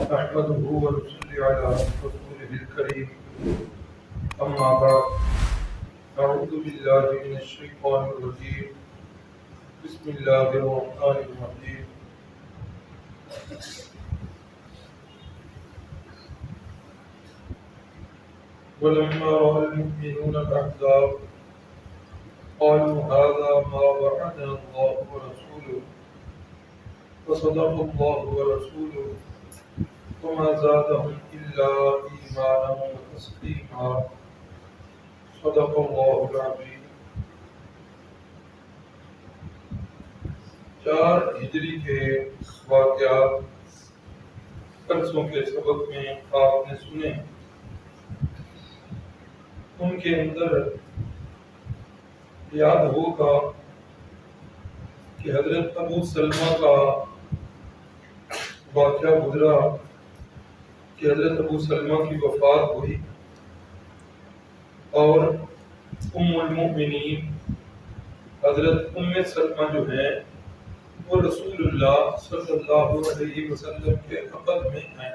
نحمده ونصلي على رسوله الكريم أما بعد أعوذ بالله من الشيطان الرجيم بسم الله الرحمن الرحيم ولما رأى المؤمنون الأحزاب قالوا هذا ما وعدنا الله ورسوله وصدق الله ورسوله وما زادهم إلا إيمانا وتسليما صدق الله العظيم۔ 4 ہجری کے واقعات پرسوں کے سبق میں آپ نے سنے، ان کے اندر یاد ہوگا کہ حضرت ابو سلمہ کا واقعہ گزرا کہ حضرت ابو سلمہ کی وفات ہوئی اور ام المؤمنین حضرت ام سلمہ جو ہیں وہ رسول اللہ صلی اللہ علیہ وسلم کے عقد میں ہیں۔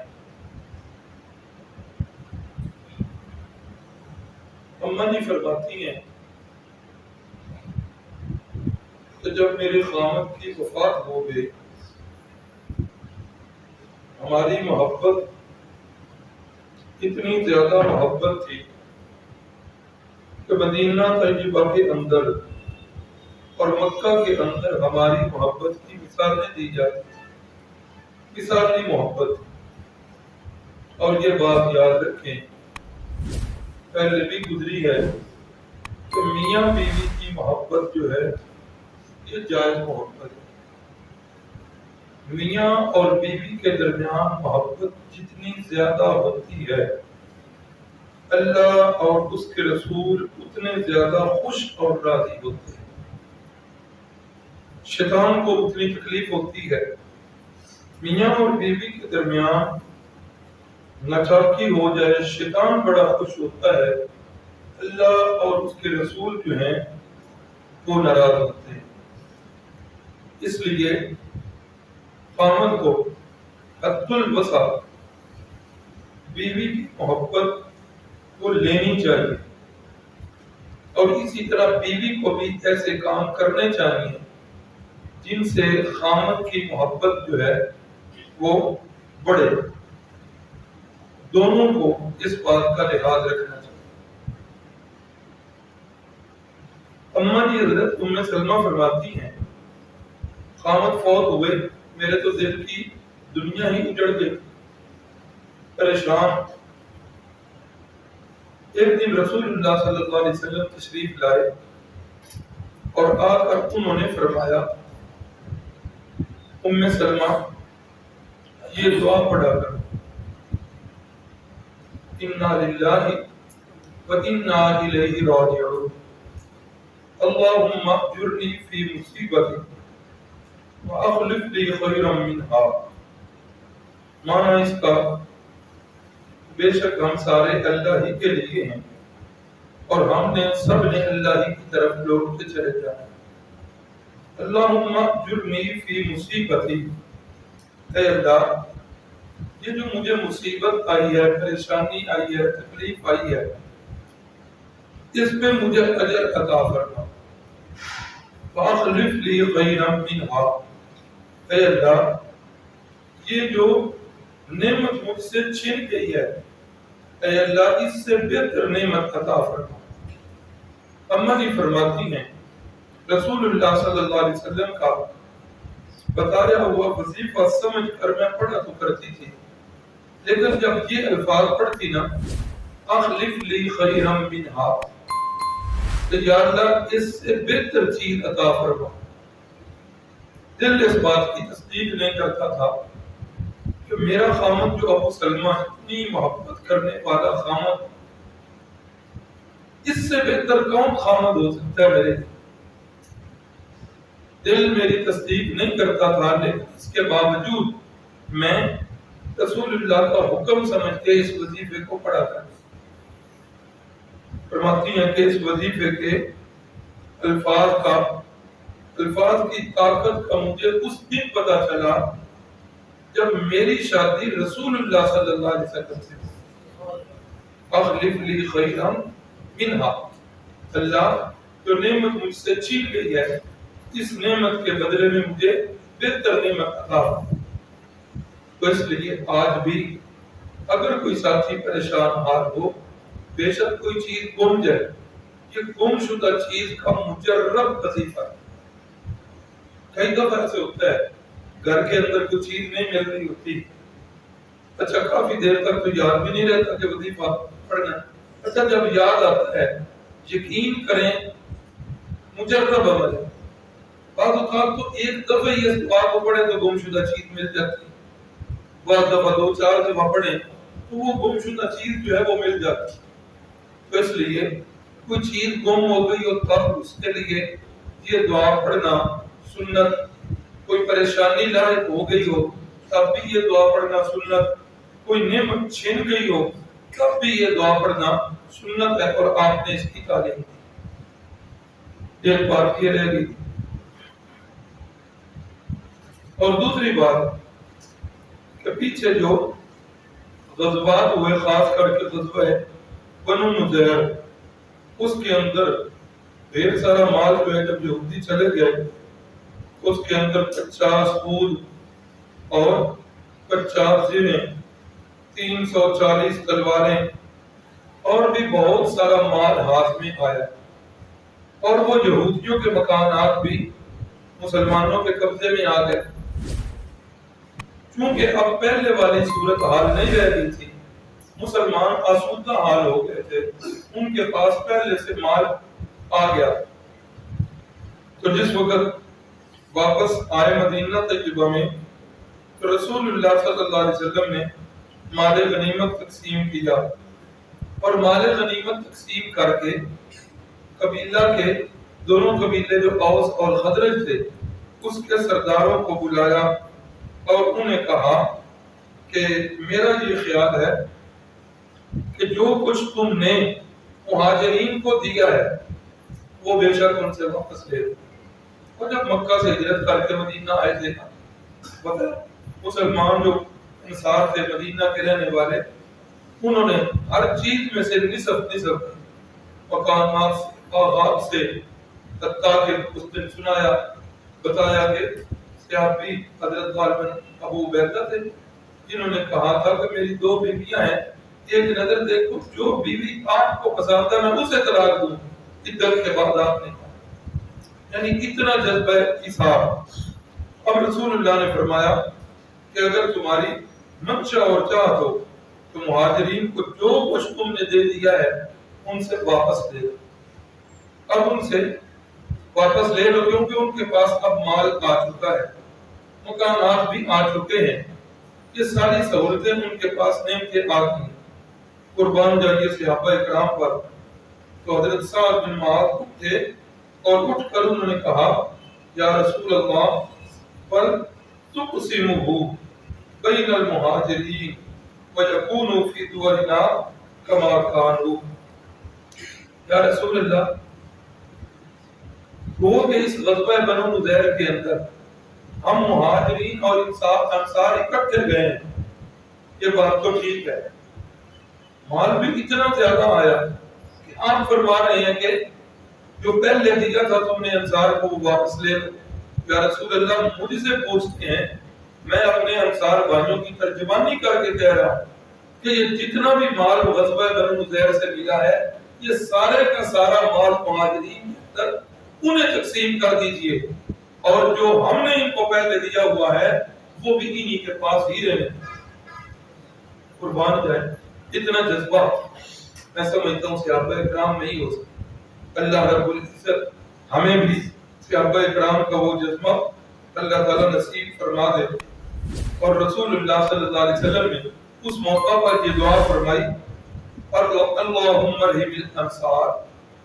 اماں جی فرماتی ہیں کہ جب میرے خامد کی وفات ہو گئی، ہماری محبت اتنی زیادہ محبت تھی کہ مدینہ طیبہ کے اندر اور مکہ کے اندر ہماری محبت کی مثالیں دی جاتی، مثالی محبت۔ اور یہ بات یاد رکھیں، پہلے بھی گزری ہے کہ میاں بیوی کی محبت جو ہے یہ جائز محبت ہے۔ میاں اور بیوی کے درمیان محبت جتنی زیادہ ہوتی ہے، اللہ اور اس کے رسول اتنے زیادہ خوش اور راضی ہوتے ہیں۔ شیطان کو اتنی تکلیف ہوتی ہے، میاں اور بیوی کے درمیان ناچاکی ہو جائے، شیطان بڑا خوش ہوتا ہے، اللہ اور اس کے رسول جو ہیں وہ ناراض ہوتے ہیں۔ اس لیے خامد کو حد الوسع بیوی کی محبت کو لینی چاہیے، اور اسی طرح بیوی کو بھی ایسے کام کرنے چاہیے جن سے خامد کی محبت جو ہے وہ بڑھے۔ دونوں کو اس بات کا لحاظ رکھنا چاہیے۔ اماں جی حضرت ام سلمہ فرماتی ہیں خامد فوت ہوئے، میرے تو دل کی دنیا ہی اجڑ گئی، پریشان۔ ایک دن رسول اللہ صلی اللہ علیہ وسلم تشریف لائے اور آ کر انہوں نے فرمایا ام سلمہ یہ دعا پڑھا کر، انا للہ و انا الیہ راجعون، اللہم اجرنی فی مصیبتی واخلف لی خیرا منہا۔ معنی اس کا بے شک ہم سارے اللہ ہی کے لیے ہیں اور ہم نے سب نے اللہ ہی کی طرف لوٹ کے چلے جانا۔ اللہم اجرنی فی مصیبتی، اے اللہ یہ جو مجھے مصیبت آئی ہے، پریشانی آئی ہے، تکلیف آئی ہے، اس پہ مجھے اجر عطا فرما۔ واخلف لی خیرا منہا، اے اللہ یہ جو نعمت مجھ سے چھن گئی ہے، اے اللہ اس سے بہتر نعمت عطا فرما۔ اماں جی فرماتی ہیں رسول اللہ صلی اللہ علیہ وسلم کا بتایا ہوا وظیفہ سمجھ کر میں پڑھا تو کرتی تھی، لیکن جب یہ الفاظ پڑھتی نا اخلف لی خیرا منہا، تو یا اللہ اس سے بہتر چیز عطا فرما۔ دل اس بات کی تصدیق نہیں کرتا تھا کہ میرا خامد جو ابو سلمہ اتنی محبت کرنے والا خامد، اس سے بہتر کون خامد ہو سکتا ہے میرے لیے؟ دل میری تصدیق نہیں کرتا تھا، لیکن اس کے باوجود میں رسول اللہ کا حکم سمجھ کے اس وظیفے کو پڑھا تھا۔ فرماتی ہیں کہ اس وظیفے کے الفاظ کی طاقت کا مجھے اس دن پتا چلا جب میری شادی رسول اللہ صلی اللہ علیہ وسلم سے اخلف لی خیرا منہا، اللہ جو نعمت مجھ سے چھین گئی ہے اس نعمت کے بدلے میں مجھے بہتر نعمت عطا فرما۔ تو اس لیے آج بھی اگر کوئی ساتھی پریشان حال ہو، بے شک کوئی چیز گم جائے، یہ گم شدہ چیز کا مجرب وظیفہ ہے۔ کئی دفعہ ایسے ہوتا ہے گھر کے اندر کوئی چیز نہیں مل رہی ہوتی، اچھا کافی دیر تک تو یاد بھی نہیں رہتا کہ وظیفہ پڑھنا ہے، اچھا جب یاد آتا ہے یقین کریں مجرب عمل ہے، بعض اوقات تو ایک دفعہ ہی اس دعا کو پڑھیں تو گم شدہ چیز مل جاتی ہے، بعض دفعہ 2-4 دفعہ پڑھیں تو وہ گم شدہ چیز جو ہے وہ مل جاتی ہے۔ تو اس لیے کوئی چیز گم ہو گئی اور تب اس کے لیے یہ دعا پڑھنا سنت، کوئی پریشانی لاحق ہو گئی ہو تب بھی یہ دعا پڑھنا سنت، کوئی نعمت چھن گئی ہو تب بھی یہ دعا پڑھنا سنت ہے، اور آپ نے اس کی تعلیم دی۔ ایک بات یہ رہ گئی، اور دوسری بات کہ پیچھے جو غزوات ہوئے خاص کر کے غزوہ بنو نذیر، اس کے اندر ڈھیر سارا مال جو ہے جب یہودی چلے گئے اس کے اندر 50 اونٹ اور 50 زینے، 340 تلواریں اور بھی بہت سارا مال ہاتھ میں آیا، اور وہ یہودیوں کے مکانات بھی مسلمانوں کے قبضے میں آ گئے۔ چونکہ اب پہلے والی صورتحال نہیں رہ گئی تھی، مسلمان آسودہ حال ہو گئے تھے، ان کے پاس پہلے سے مال آ گیا۔ تو جس وقت واپس آئے مدینہ طیبہ میں تو رسول اللہ صلی اللہ علیہ وسلم نے مال غنیمت تقسیم کیا، اور مال غنیمت تقسیم کر کے قبیلہ کے دونوں قبیلے جو اوس اور خزرج تھے اس کے سرداروں کو بلایا اور انہیں کہا کہ میرا یہ خیال ہے کہ جو کچھ تم نے مہاجرین کو دیا ہے وہ بے شک ان سے واپس لے لو۔ اور جب مکہ سے ہجرت کر کے مدینہ آئے تھے، مسلمان جو انصار تھے مدینہ کے رہنے والے، انہوں نے ہر چیز میں سے نصف مکانات آغاز سے تاکہ اس دن سنایا بتایا کہ صحابی حضرت غالباً ابو عبیدہ تھے جنہوں نے کہا تھا کہ میری 2 بیویاں ہیں، ایک نظر دیکھو جو بیوی آپ کو پسند ہے میں اسے طلاق دوں، عدت کے بعد آپ نے کہا، یعنی اتنا جذبہ ایثار۔ اب رسول اللہ نے فرمایا کہ اگر تمہاری منشا اور چاہت ہو تو مہاجرین کو جو کچھ تم نے دے دیا ہے ان سے واپس لے لو۔ اب ان سے واپس لے لو کیونکہ ان کے پاس اب مال آ چکا ہے، مکانات بھی آ چکے ہیں، یہ ساری سہولتیں ان کے پاس نعمتیں آ گئی ہیں۔ قربان جائیے صحابہ اکرام پر۔ تو حضرت سعد بن معاذ اٹھے اور اٹھ کر انہوں نے کہا یا رسول اللہ بل تقسمہ بین المہاجرین ویکونوا فی دورنا کما کانوا، یا رسول اللہ وہ کہ اس غزوہ بنو نذیر کے اندر ہم مہاجرین اور انصار اکٹھے گئے ہیں، یہ بات تو ٹھیک ہے، مال بھی اتنا زیادہ آیا کہ آپ فرما رہے ہیں کہ جو پہلے دیا تھا تم نے انصار کو واپس لے لو۔ یا رسول اللہ مجھ سے پوچھتے ہیں، میں اپنے انصار بھائیوں کی ترجمانی کر کے کہہ رہا ہوں کہ یہ جتنا بھی مال غزوہ بنو نذیر سے ملا ہے یہ سارے کا سارا مال مہاجرین کے اندر انہیں تقسیم کر دیجئے، اور جو ہم نے ان کو پہلے دیا ہوا ہے وہ بھی انہی کے پاس ہی رہے۔ قربان جائے اتنا جذبہ میں سمجھتا ہوں صحابہ اکرام میں ہی ہو سکتا۔ اللہ رب العزت ہمیں بھی صحابہ اکرام کا وہ جذبہ اللہ تعالیٰ نصیب فرما دے۔ اور رسول اللہ صلی اللہ علیہ وسلم نے اس موقع پر یہ دعا فرمائی، اللہم ارحم الانصار،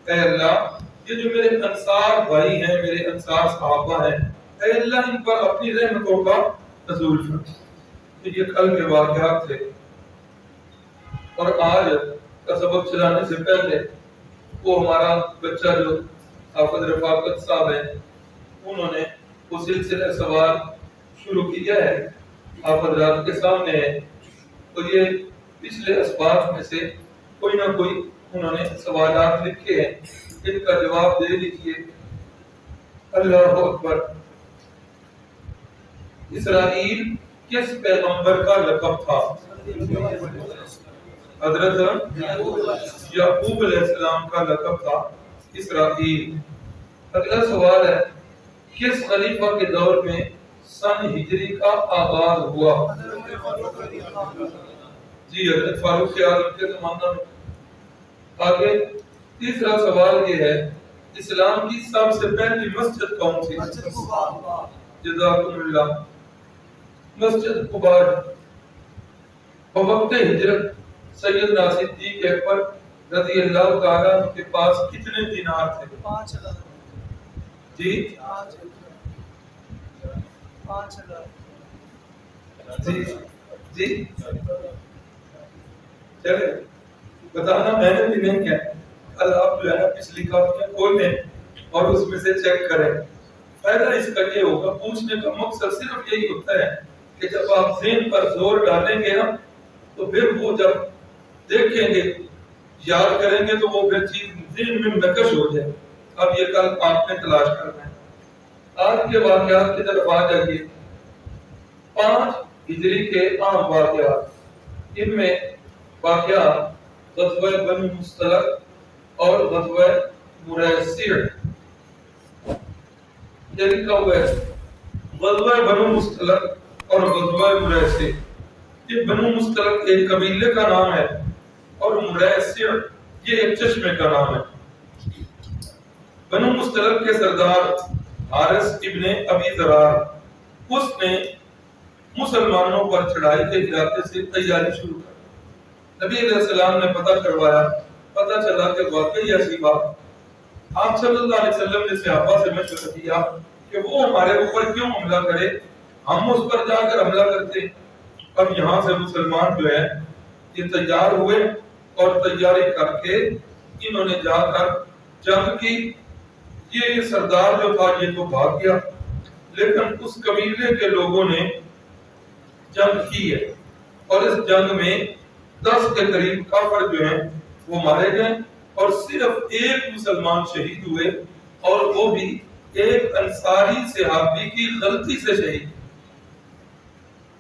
اے اللہ یہ جو میرے انصار بھائی ہیں، میرے انصار صحابہ ہیں، اے اللہ ان پر اپنی رحمتوں کا نزول فرما۔ یہ کل کے واقعات تھے، اور آج کا سبق چلانے سے پہلے وہ ہمارا بچہ جو حافظ رفاقت صاحب ہیں انہوں نے وہ سلسلہ سوال شروع کیا ہے آپ حضرات کے سامنے ہے، تو یہ پچھلے اسباق میں سے کوئی نہ کوئی انہوں نے سوالات لکھے ہیں، ان کا جواب دے دیجئے۔ اللہ اکبر۔ اسرائیل کس پیغمبر کا لقب تھا؟ حضرت یعقوب علیہ السلام کا لقب تھا اسرائیل۔ اگلا سوال ہے، کس خلیفہ کے دور میں سن ہجری کا آغاز ہوا؟ جی حضرت فاروق اعظم کے زمانہ میں۔ آگے تیسرا سوال یہ ہے، اسلام کی سب سے پہلی مسجد کون سی؟ جزاکم اللہ۔ مسجد قباء۔ وقت ہجرت سیدنا صدیق اکبر رضی اللہ تعالیٰ عنہ کے پاس کتنے دینار تھے؟ 5,000۔ جی 5,000۔ جی جی چلے بتانا میں نے بھی نہیں کیا۔ کل آپ جو ہے نا پچھلی کاپیاں کھولیں اور اس میں سے چیک کریں۔ فائدہ اس کا یہ ہوگا، پوچھنے کا مقصد صرف یہی ہوتا ہے کہ جب آپ ذہن پر زور ڈالیں گے نا تو پھر وہ جب دیکھیں گے یاد کریں گے تو وہ پھر چیز ذہن میں نقش ہو جائے۔ اب یہ کل آپ نے تلاش کرنا ہے۔ آج کے واقعات کی طرف آ جائیے۔ 5 ہجری کے عام واقعات، ان میں واقعات غزوہ بنو مصطلق اور غزوہ مریسیع۔ یہ لکھا ہوا ہے غزوہ بنو مصطلق اور غزوہ مریسیع۔ یہ بنو مصطلق ایک قبیلے کا نام ہے اور مریسیع یہ ایک چشمے کا نام ہے۔ بنو مصطلق کے سردار حارث ابن ابی ذرار، اس نے مسلمانوں پر چڑھائی کے ارادے سے تیاری شروع کر۔ نبی علیہ السلام نے پتہ کروایا، پتہ چلا کہ واقعی ایسی بات۔ آپ صلی اللہ علیہ وسلم نے صحابہ سے مشورہ کیا کہ وہ ہمارے اوپر کیوں حملہ کرے، ہم اس پر جا کر حملہ کرتے۔ اب یہاں سے مسلمان جو ہے یہ تیار ہوئے اور تیاری کر کے انہوں نے جا کر جنگ کی۔ یہ سردار جو تھا یہ تو بھاگ گیا، لیکن اس قبیلے کے لوگوں نے جنگ کی ہے اور اس جنگ میں 10 کے قریب کافر جو ہیں وہ مارے گئے اور صرف ایک مسلمان شہید ہوئے، اور وہ بھی ایک انصاری صحابی کی غلطی سے شہید۔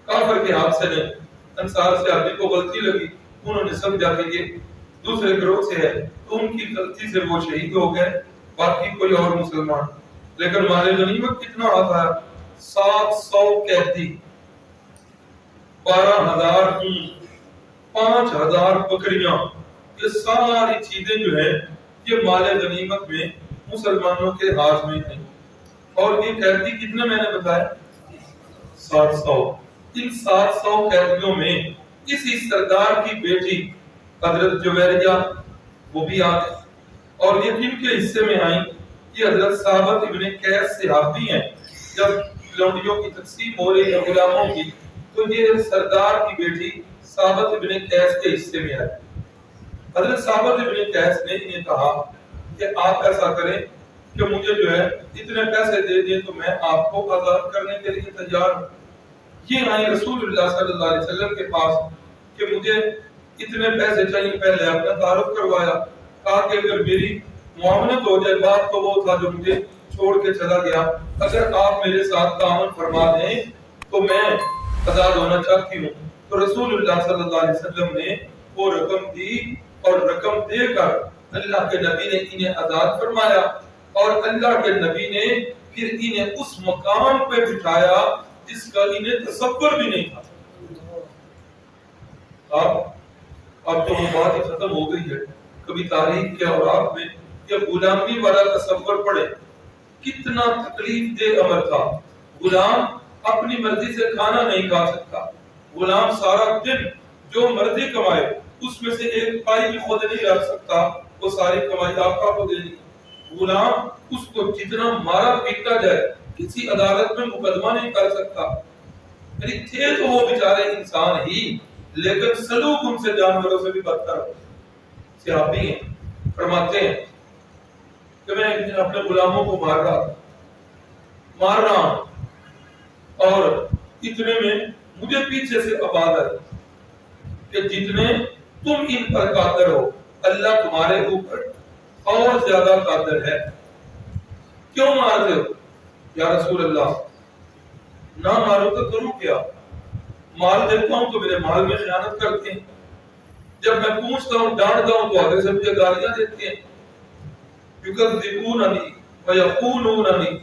کافر کے ہاتھ سے نہیں، انصار صحابی کو غلطی لگی، انہوں نے سمجھا کہ یہ دوسرے گروہ سے ہے تو ان کی غلطی سے وہ شہید ہو گئے، باقی کوئی اور مسلمان۔ لیکن مال غنیمت کتنا آتا ہے؟ 700 قیدی، 12,000 اونٹ، 5,000 بکریاں، یہ ساری چیزیں جو ہیں یہ مال غنیمت میں مسلمانوں کے ہاتھ میں ہیں۔ اور یہ قیدی کتنے میں نے بتایا؟ 700۔ ان 700 قیدیوں میں اسی سردار کی بیٹی حضرت جویریہ وہ بھی آ گئی، اور یہ کن کے حصے میں آئیں؟ یہ حضرت ثابت ابن قیس صحابی ہیں۔ جب لونڈیوں کی تقسیم ہو رہی ہے غلاموں کی تو یہ سردار کی بیٹی ثابت ابن قیس کے حصے میں آئی۔ حضرت ثابت ابن قیس نے انہیں کہا کہ آپ ایسا کریں کہ مجھے جو ہے اتنے پیسے دے دیں تو میں آپ کو آزاد کرنے کے لیے تیار ہوں۔ یہ آئے رسول اللہ صلی اللہ علیہ وسلم کے پاس کہ مجھے اتنے پیسے چاہیے، پہلے اپنا تعارف کروایا، کہا کہ اگر میری معاونت ہو جائے، بات تو وہ تھا جو مجھے چھوڑ کے چلا گیا، اگر آپ میرے ساتھ تعاون فرما دیں تو میں آزاد ہونا چاہتی ہوں۔ تو رسول اللہ صلی اللہ علیہ وسلم نے وہ رقم دی اور رقم دے کر اللہ کے نبی نے انہیں آزاد فرمایا، اور اللہ کے نبی نے پھر انہیں اس مقام پہ بٹھایا جس کا انہیں تصور بھی نہیں تھا۔ اب تو وہ بات ہی ختم ہو گئی ہے۔ کبھی تاریخ کے اوراق میں یہ غلامی والا تصور پڑے، کتنا تکلیف دہ امر تھا۔ غلام اپنی مرضی سے کھانا نہیں کھا سکتا، غلام سارا دن جو مرضی کمائے اس میں سے ایک پائی بھی خود نہیں رکھ سکتا، وہ ساری کمائی آقا کو دینی۔ غلام اس کو جتنا مارا پیٹا جائے کسی عدالت میں مقدمہ نہیں کر سکتا۔ یعنی تھے تو وہ بیچارے انسان ہی، لیکن سلوک ان سے جانوروں سے بھی بدتر۔ صحابی ہیں، فرماتے ہیں کہ میں اپنے غلاموں کو مار رہا ہوں، اور اتنے میں مجھے پیچھے سے آواز آئی کہ جتنے تم ان پر قادر ہو اللہ تمہارے اوپر اور زیادہ قادر ہے، کیوں مارتے ہو؟ یا رسول اللہ نہ مارو تو کروں کیا؟ مال دیتا ہوں تو میرے مال میں خیانت کرتے ہیں، جب میں پوچھتا ہوں ڈانٹتا ہوں تو آگے سے مجھے گالیاں دیتے ہیں، یکذبوننی ویخونوننی،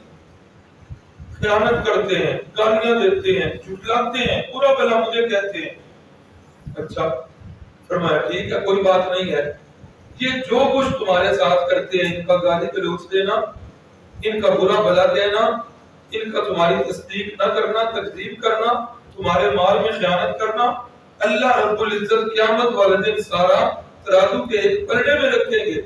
خیانت کرتے ہیں، گالیاں دیتے ہیں، جھٹلاتے ہیں، برا بھلا مجھے کہتے ہیں۔ اچھا فرمایا ٹھیک ہے کوئی بات نہیں ہے، یہ جو کچھ تمہارے ساتھ کرتے ہیں، ان کا گالی گلوچ دینا، ان کا برا بھلا دینا، ان کا تمہاری تصدیق نہ کرنا، تکذیب کرنا، تمہارے مال میں خیانت کرنا، اللہ رب العزت قیامت والے دن سارا ترازو کے ایک پلڑے میں رکھیں گے،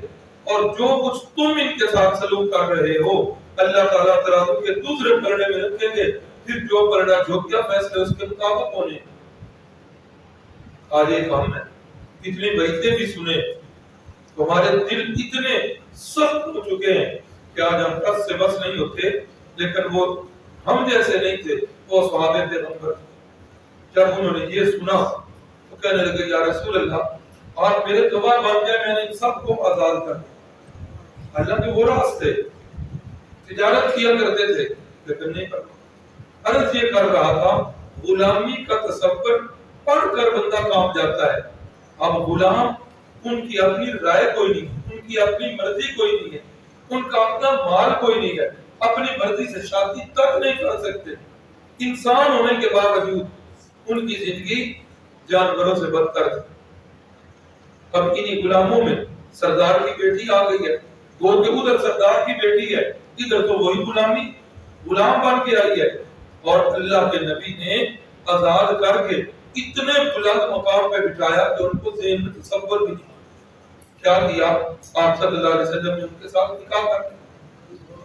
اور جو کچھ تم ان کے ساتھ سلوک کر رہے ہو اللہ تعالیٰ ترازو کے دوسرے پلڑے میں رکھیں گے، پھر جو پلڑا جھک گیا فیصلے اس کے مطابق ہونے۔ آج ایک ہم ہے اتنی باتیں بھی سنے تو ہمارے دل اتنے سخت ہو چکے ہیں کہ آج ہم کس سے بس نہیں ہوتے، لیکن وہ ہم جیسے نہیں تھے، وہ صحابہ پیغمبر جب انہوں نے یہ سنا تو کہنے لگے یا رسول اللہ آپ میرے گواہ بن گئے، میں نے ان سب کو آزاد کر دیا۔ اللہ کے وہ راستے تجارت کیا کرتے تھے لیکن نہیں کرتے، عرض یہ کر رہا تھا غلامی کا تصور پڑھ کر بندہ کام جاتا ہے، اب غلام ان کی اپنی رائے کوئی نہیں، ان کی اپنی مرضی کوئی نہیں ہے، ان کا اپنا مال کوئی نہیں ہے، اپنی مرضی سے شادی تک نہیں کر سکتے، انسان ہونے کے باوجود ان کی زندگی جانوروں سے بدتر ہے۔ اب انہی غلاموں میں سردار کی بیٹی آ گئی ہے، گو کہ ادھر سردار کی بیٹی ہے، ادھر تو وہی غلام بن کے آئی ہے، اور اللہ کے نبی نے آزاد کر کے اتنے بلند مقام پہ بٹھایا کہ ان کو ذہن میں تصور بھی نہیں۔ کیا کیا آپ صلی اللہ علیہ وسلم نے ان کے ساتھ نکاح کر لیا،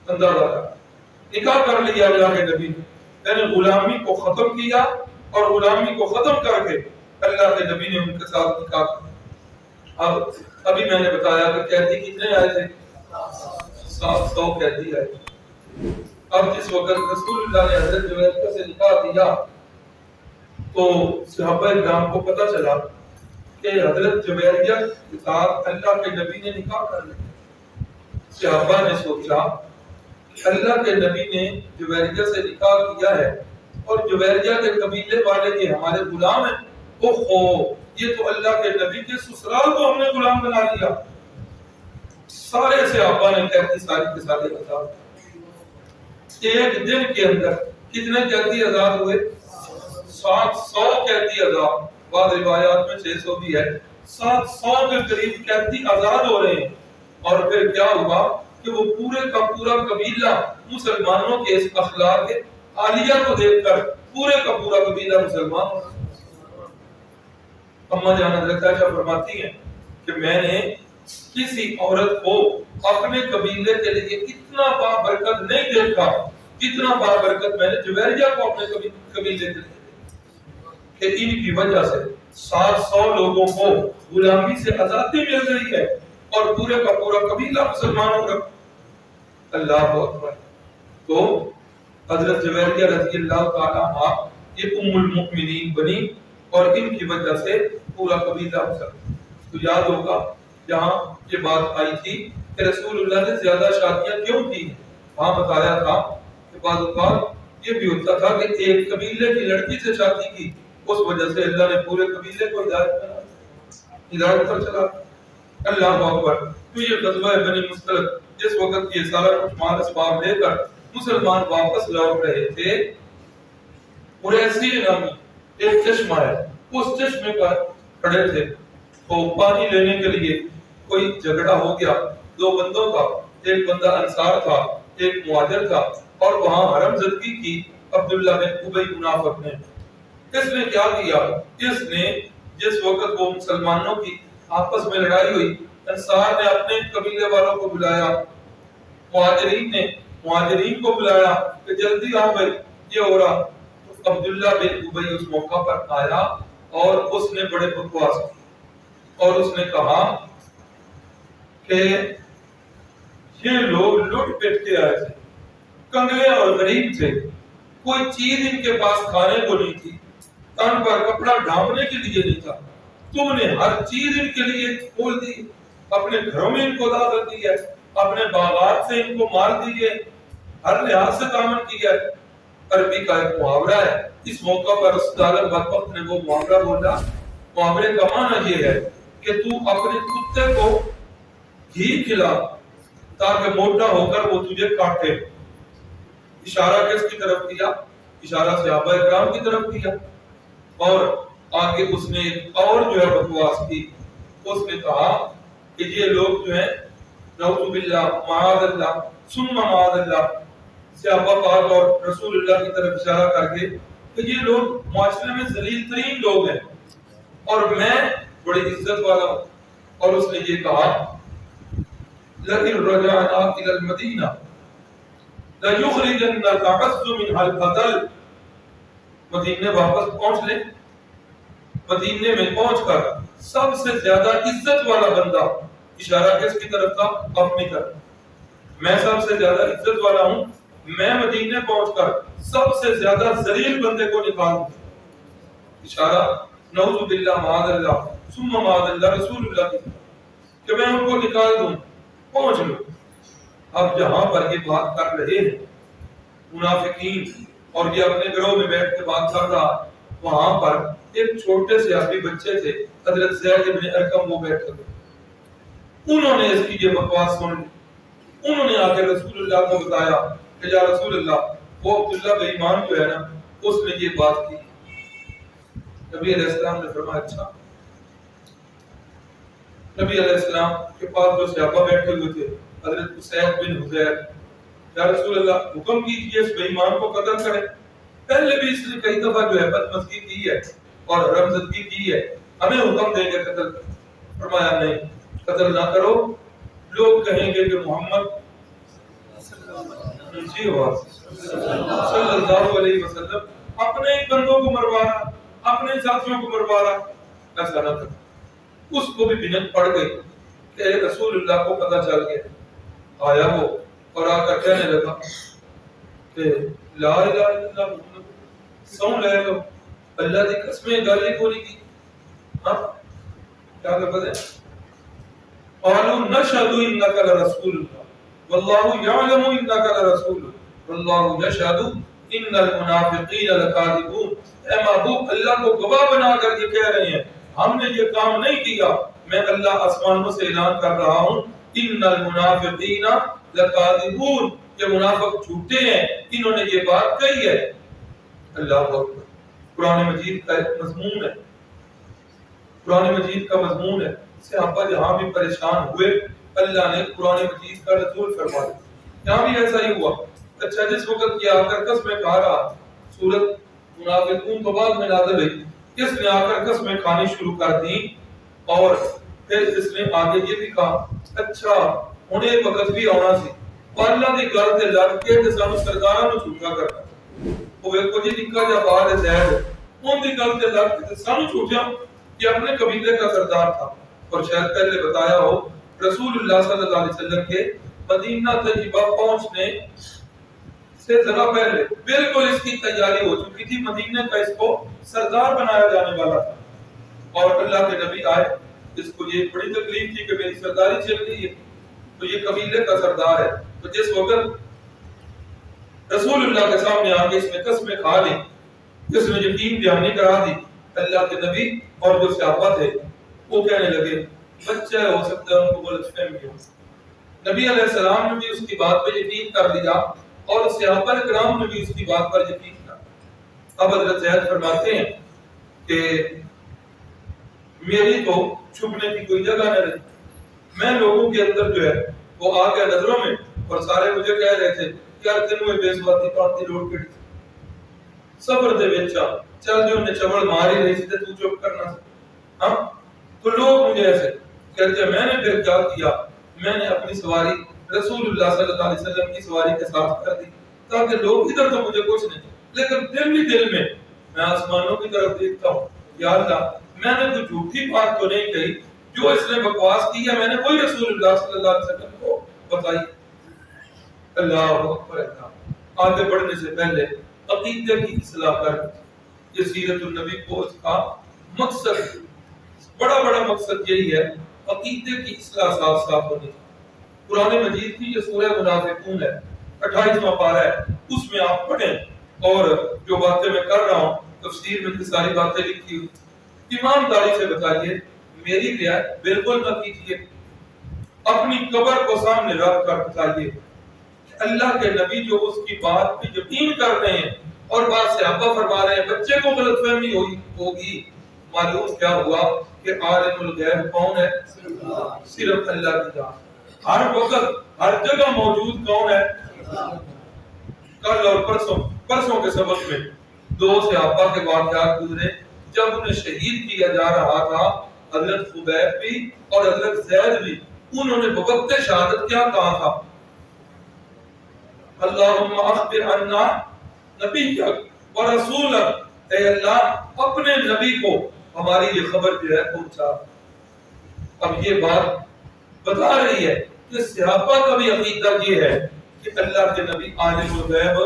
اندازہ کر نکاح کر لیا اللہ کے نبی نے، یعنی غلامی کو ختم کیا، اور غلامی کو ختم کر کے اللہ کے نبی نے ان کے ساتھ نکاح کیا۔ اب ابھی میں نے بتایا کہ قیدی کتنے آئے تھے، 700 قیدی آئے۔ اب جس وقت رسول اللہ نے حضرت جویریہ سے نکاح کیا تو صحابہ کرام کو پتہ چلا کہ حضرت جویریہ کے ساتھ اللہ کے نبی نے نکاح کر لیا۔ صحابہ نے سوچا اللہ کے نبی نے جویریہ سے نکاح کیا ہے اور جویریہ کے قبیلے والے یہ ہمارے غلام ہیں، اوہو یہ تو اللہ کے نبی کے سسرال کو ہم نے غلام بنا لیا۔ سارے صحابہ نے قیدی ساری کے سارے آزاد، ایک دن کے اندر کتنے قیدی آزاد ہوئے؟ 700 قیدی آزاد، بعض روایات میں 600 بھی ہے، 700 کے قریب قیدی آزاد ہو رہے ہیں۔ اور پھر کیا ہوا کہ وہ پورے کا پورا قبیلہ مسلمانوں کے اس اخلاق عالیہ کو دیکھ کر پورے کا پورا قبیلہ مسلمان ہو گیا۔ اما جان حضرت عائشہ فرماتی ہیں کہ میں نے کسی عورت کو اپنے قبیلے کے لیے اتنا بابرکت نہیں دیکھا جتنا بابرکت میں نے جویریہ کو اپنے قبیلے کے لیے، کہ ان کی وجہ سے 700 لوگوں کو غلامی سے آزادی مل رہی ہے اور پورے کا پورا قبیلہ مسلمان ہو گیا۔ اللہ اکبر۔ تو حضرت جویریہ رضی اللہ تعالیٰ عنہا یہ ام المؤمنین بنی اور ان کی وجہ سے پورا قبیلہ مسلمان۔ تو یاد ہوگا جہاں یہ بات آئی تھی کہ رسول اللہ نے زیادہ شادیاں کیوں کی ہیں، وہاں بتایا تھا کہ بعض اوقات یہ بھی ہوتا تھا کہ ایک قبیلے کی لڑکی سے شادی کی، اس وجہ سے اللہ نے پورے قبیلے کو ہدایت پر چلا۔ اللہ اکبر۔ تو یہ غزوہ بنی مستلق جس وقت یہ سارا کچھ مال اسباب لے کر مسلمان واپس لوٹ رہے تھے، قریسی نامی ایک چشمہ ہے، اس چشمے پر کھڑے تھے، تو پانی لینے کے لیے کوئی جھگڑا ہو گیا دو بندوں کا، ایک بندہ انصار تھا ایک مہاجر تھا، اور وہاں حرم زدگی کی عبداللہ بن ابی منافق نے۔ اس نے کیا کیا، اس نے جس وقت وہ مسلمانوں کی آپس میں لڑائی ہوئی، انصار نے اپنے قبیلے والوں کو بلایا، مہاجرین نے مہاجرین کو بلایا کہ جلدی آؤ بھائی یہ ہو رہا۔ تو عبداللہ بن ابی اس موقع پر آیا اور اس نے بڑے بکواس کی اور اس نے کہا کہ یہ لوگ لٹ پٹ کے آئے تھے، کنگلے اور غریب تھے، کوئی چیز ان کے پاس کھانے کو نہیں تھی، تن پر کپڑا ڈھانپنے کے لیے نہیں تھا، تم نے ہر چیز ان کے لیے کھول دی، اپنے گھروں میں ان کو داخل دی ہے، اپنے باغات سے ان کو مال دیے، ہر لحاظ سے تعاون کیا ہے۔ عربی کا ایک محاورہ ہے، اس موقع پر اس ظالم بدبخت نے وہ محاورہ بولا۔ محاورے کا معنی یہ ہے کہ تو اپنے کتے کو گھی کھلا تاکہ موٹا ہو کر وہ تجھے کاٹے۔ اشارہ کس کی طرف کیا؟ اشارہ صحابہ کرام کی طرف کیا۔ اور آگے اس نے ایک اور جو ہے بکواس کی، اس نے کہا کہ یہ لوگ جو ہیں نعوذ باللہ معاذ اللہ ثم معاذ اللہ، صحابہ پاک اور رسول اللہ کی طرف اشارہ کر کے کہ یہ لوگ معاشرے میں ذلیل ترین لوگ ہیں اور میں بڑی عزت والا ہوں۔ اور اس نے یہ کہا لَئِن رَجَعْنَا إِلَى الْمَدِينَةِ لَيُخْرِجَنَّ الْأَعَزُّ مِنْهَا الْأَذَلَّ، مدینے واپس پہنچ لیں، مدینے میں پہنچ کر سب سے زیادہ عزت والا بندہ، اشارہ کس کی طرف تھا؟ اپنی طرف، میں سب سے زیادہ عزت والا ہوں، میں مدینے پہنچ کر سب سے زیادہ ذلیل بندے کو نکال دوں۔ اشارہ نعوذ باللہ معاذ اللہ ثم معاذ اللہ رسول اللہ کی کہ میں ان کو نکال دوں، پہنچ لوں۔ اب جہاں پر یہ بات کر رہے ہیں منافقین اور یہ اپنے گروہ میں بیٹھ کے بات کر رہا، وہاں پر ایک چھوٹے سے ابھی بچے تھے حضرت زید بن ارقم، وہ بیٹھے تھے، انہوں نے اس کی یہ بکواس سن لی، انہوں نے آ کے رسول اللہ کو بتایا کہ یا رسول اللہ وہ عبداللہ بن ایمان جو ہے نا اس نے یہ بات کی۔ نبی علیہ السلام نے فرمایا اچھا۔ نبی علیہ السلام کے پاس جو صحابہ بیٹھے ہوئے تھے حضرت اسید بن حضیر، یا رسول اللہ حکم کیجئے اس بے ایمان کو قتل کریں، پہلے بھی اس نے کئی دفعہ جو ہے بدمزگی کی ہے اور رمزدگی کی ہے، ہمیں حکم دیں گے قتل۔ فرمایا نہیں، قتل نہ کرو، لوگ کہیں گے کہ محمد صلی اللہ علیہ وسلم اپنے ہی بندوں کو مروا رہا، اپنے ساتھیوں کو مروا رہا، ایسا نہ کرو۔ اس کو بھی بنت پڑ گئی کہ رسول اللہ کو پتہ چل گیا، آیا وہ اور آ کر کہنے لگا کہ لا الہ الا اللہ محمد، سو لے لو اللہ دی قسمیں گالی بولی کی۔ ہاں کیا لفظ ہے؟ قالوا نشهد انك لرسول الله والله يعلم انك لرسول والله يشهد ان المنافقين لكاذبون۔ اے محبوب اللہ کو گواہ بنا کر یہ کہہ رہے ہیں ہم نے یہ کام نہیں کیا، میں اللہ آسمانوں سے اعلان کر رہا ہوں ان المنافقین لکاذبون، یہ منافق جھوٹے ہیں، انہوں نے یہ بات کہی ہے۔ اللہ اکبر۔ قرآن مجید کا ایک مضمون ہے، قرآن مجید کا مضمون ہے، صحابہ جہاں بھی پریشان ہوئے اللہ نے قرآن مجید کا نزول فرما دیا، یہاں بھی ایسا ہی ہوا۔ اچھا جس وقت یہ آ کر قسمیں کھا رہا، سورت منافقون تو بعد میں نازل ہوئی، اس نے آ کر قسمیں کھانی شروع کر دی اور پھر اس نے آگے یہ بھی کہا اچھا ہن ایک وقت بھی آنا سی اللہ دی گل تے لگ کے تے سانو سرداراں نوں جھوٹا کرنا، او ویکھو جی نکا جا بال زید اون دی گل تے لگ کے سانو جھوٹیا، یہ اپنے قبیلے کا سردار تھا اور شاید پہلے بتایا ہو رسول اللہ صلی اللہ علیہ وسلم کے مدینہ طیبہ پہنچنے سے ذرا پہلے بالکل اس کی تیاری ہو چکی تھی، مدینہ کا اس کو سردار بنایا جانے والا تھا اور اللہ کے نبی آئے، اس کو یہ بڑی تکلیف تھی کہ میری سرداری چل رہی ہے، تو یہ قبیلے کا سردار ہے، تو جس وقت رسول اللہ کے سامنے آ کے اس نے قسمیں کھا لی، اس نے یقین دہانی کرا دی، اللہ کے نبی اور جو صحابہ تھے وہ کہنے لگے بچہ ہو سکتا ہے ان کو غلط فہمی ہو۔ نبی علیہ السلام نے بھی اس کی بات پر یقین کر لیا اور صحابہ کرام نے بھی اس کی بات پر یقین کیا۔ اب حضرت زید فرماتے ہیں کہ میری تو چھپنے کی کوئی جگہ نہ رہی، میں لوگوں کے اندر جو ہے وہ آ گیا نظروں میں اور سارے مجھے کہہ رہے تھے یار تینوں بے ثباتی پانتی روڈ کٹی سفر دے وچ چل جو نے چوڑ مار ہی رہی سی تے تو چپ کرنا سی۔ ہاں تو لوگ مجھے ایسے کہتے ہیں، میں نے پھر کیا کیا، میں نے اپنی سواری رسول اللہ صلی اللہ علیہ وسلم کی سواری کے ساتھ کر دی تاکہ لوگ ادھر تو مجھے کچھ نہیں، لیکن دل ہی دل میں میں آسمانوں کی طرف دیکھتا ہوں، یا اللہ میں نے کوئی جھوٹی بات تو نہیں کہی، جو اس نے بکواس کی ہے میں نے وہی رسول اللہ صلی اللہ علیہ وسلم کو بتائی۔ اللہ اکبر۔ اللہ آگے بڑھنے سے پہلے عقیدے کی اصلاح کر. یہ سیرت النبی کو اس کا مقصد بڑا مقصد یہی ہے، عقیدے کی اصلاح ساتھ ساتھ ہونی چاہیے. قرآن مجید کی یہ سورہ منافقون ہے، 28واں پارہ ہے، اس میں آپ پڑھیں. اور جو باتیں میں کر رہا ہوں تفسیر میں ساری باتیں لکھی ہوئی. ایمانداری سے بتائیے، میری رعایت بالکل نہ کیجیے. اپنی قبر کو سامنے رکھ کر بتائیے اللہ کے نبی جو اس کی بات پہ یقین کر رہے ہیں اور بات سے صحابہ فرما رہے ہیں، بچے کو غلط فہمی ہوگی. معلوم کیا ہوا کہ عالم الغیب کون ہے؟ صرف اللہ کی ذات. ہر وقت ہر جگہ موجود کون ہے؟ کل اور پرسوں کے سبق میں دو صحابہ کے واقعات گزرے. جب انہیں شہید کیا جا رہا تھا، حضرت خبیب بھی اور حضرت زید بھی، انہوں نے بوقت شہادت کیا کہا تھا؟ اللہم اخبر عنا نبیک و رسولک، اے اللہ اپنے نبی کو ہماری یہ خبر جو ہے پہنچا. اب یہ بات بتا رہی ہے کہ صحابہ کا بھی عقیدہ یہ ہے کہ اللہ کے نبی عالم الغیب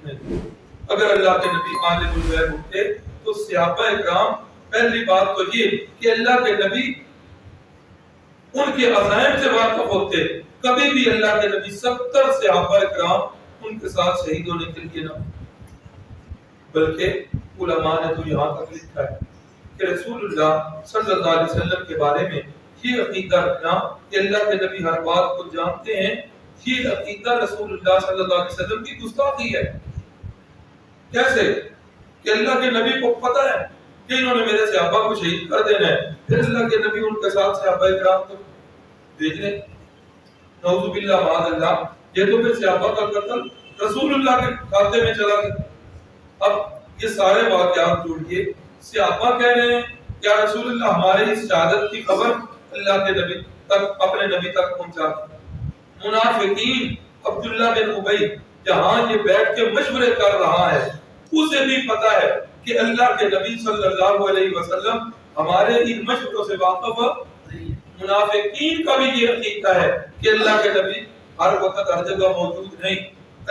نہیں. اگر اللہ کے نبی عالم الغیب ہوتے تو صحابہ اکرام پہلی بات تو یہ کہ اللہ کے نبی ان کے عزائم سے واقف ہوتے. کبھی بھی اللہ کے نبی 70 صحابہ اکرام ان کے ساتھ شہید ہونے کے لیے نہ، بلکہ علماء نے تو یہاں تک لکھا ہے کہ رسول اللہ صلی اللہ علیہ وسلم کے بارے میں یہ عقیدہ رکھنا کہ اللہ کے نبی ہر بات کو جانتے ہیں، یہ عقیدہ رسول اللہ صلی اللہ علیہ وسلم کی گستاخی ہے. کیسے کہ اللہ کے نبی کو پتہ ہے کہ انہوں نے میرے صحابہ کو شہید کر دینا ہے، پھر اللہ کے نبی ان کے ساتھ صحابہ اکرام کو بھیج لیں. نعوذ باللہ معاذ اللہ، یہ تو پھر صحابہ کا قتل رسول اللہ کے کھاتے میں چلا گیا. اب یہ سارے واقعات جوڑیے، صحابہ کہہ رہے ہیں کیا رسول اللہ ہمارے اس شہادت کی خبر اللہ کے نبی تک، اپنے نبی تک پہنچا. منافقین عبداللہ بن ابی جہاں یہ بیٹھ کے مشورے کر رہا ہے، اسے بھی پتا ہے کہ اللہ کے نبی صلی اللہ علیہ وسلم ہمارے ان مشوروں سے واقف. منافقین کا بھی یہ عقیدہ ہے کہ اللہ کے نبی ہر وقت ہر جگہ موجود نہیں،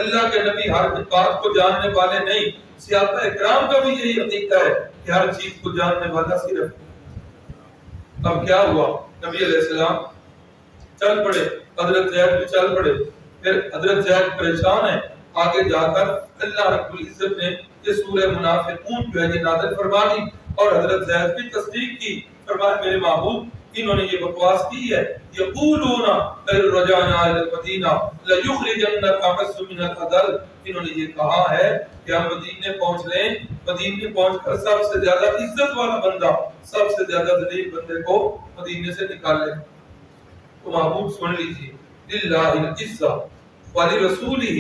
اللہ کے نبی ہر بات کو جاننے والے نہیں. صحابہ اکرام کا بھی یہی عقیدہ ہے کہ ہر چیز کو جاننے والا صرف. اب کیا ہوا؟ نبی علیہ السلام چل پڑے، حضرت زید بھی چل پڑے. پھر حضرت زید پریشان ہے. آگے جا کر اللہ رب العزت نے یہ سورہ منافقون جو ہے یہ نازل فرما دی اور حضرت زید کی تصدیق کی. فرمایا میرے محبوب انہوں نے یہ بکواس کی ہے، یقولون اذ رجعنا الى المدینہ لیخرجن الاعز من الاذل. انہوں نے یہ کہا ہے کہ ہم مدینے پہنچ لیں، مدینے پہنچ کر سب سے زیادہ عزت والا بندہ، سب سے زیادہ ذلیل بندے کو مدینے سے نکال لیں. تو محبوب سن لیجیے، للہ العزہ ولرسولہ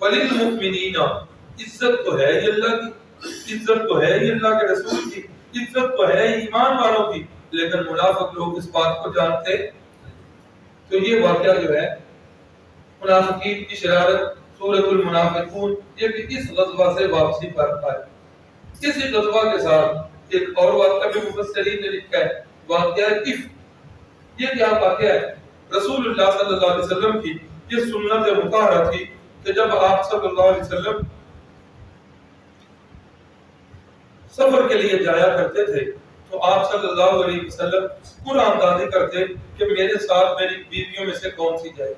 وللمؤمنین. عزت تو ہے یہ اللہ کی، عزت تو ہے یہ اللہ کے رسول کی، عزت تو ہے ایمان والوں کی، لیکن منافق لوگ اس بات کو جانتے. تو یہ واقعہ جو ہے منافقین کی شرارت، سورۃ المنافقون، یہ بھی اس غزوہ سے واپسی پر آئے. اسی غزوہ کے ساتھ ایک اور واقعہ بھی مفسرین نے لکھا ہے، واقعہ عف. یہ کیا واقعہ ہے؟ رسول اللہ صلی اللہ علیہ وسلم کی یہ سنت مطہرہ تھی کہ جب آپ صلی اللہ علیہ وسلم سفر کے لیے جایا کرتے تھے تو آپ صلی اللہ علیہ وسلم قرآن دادی کرتے کہ میرے ساتھ میری بیویوں میں سے کون سی جائے.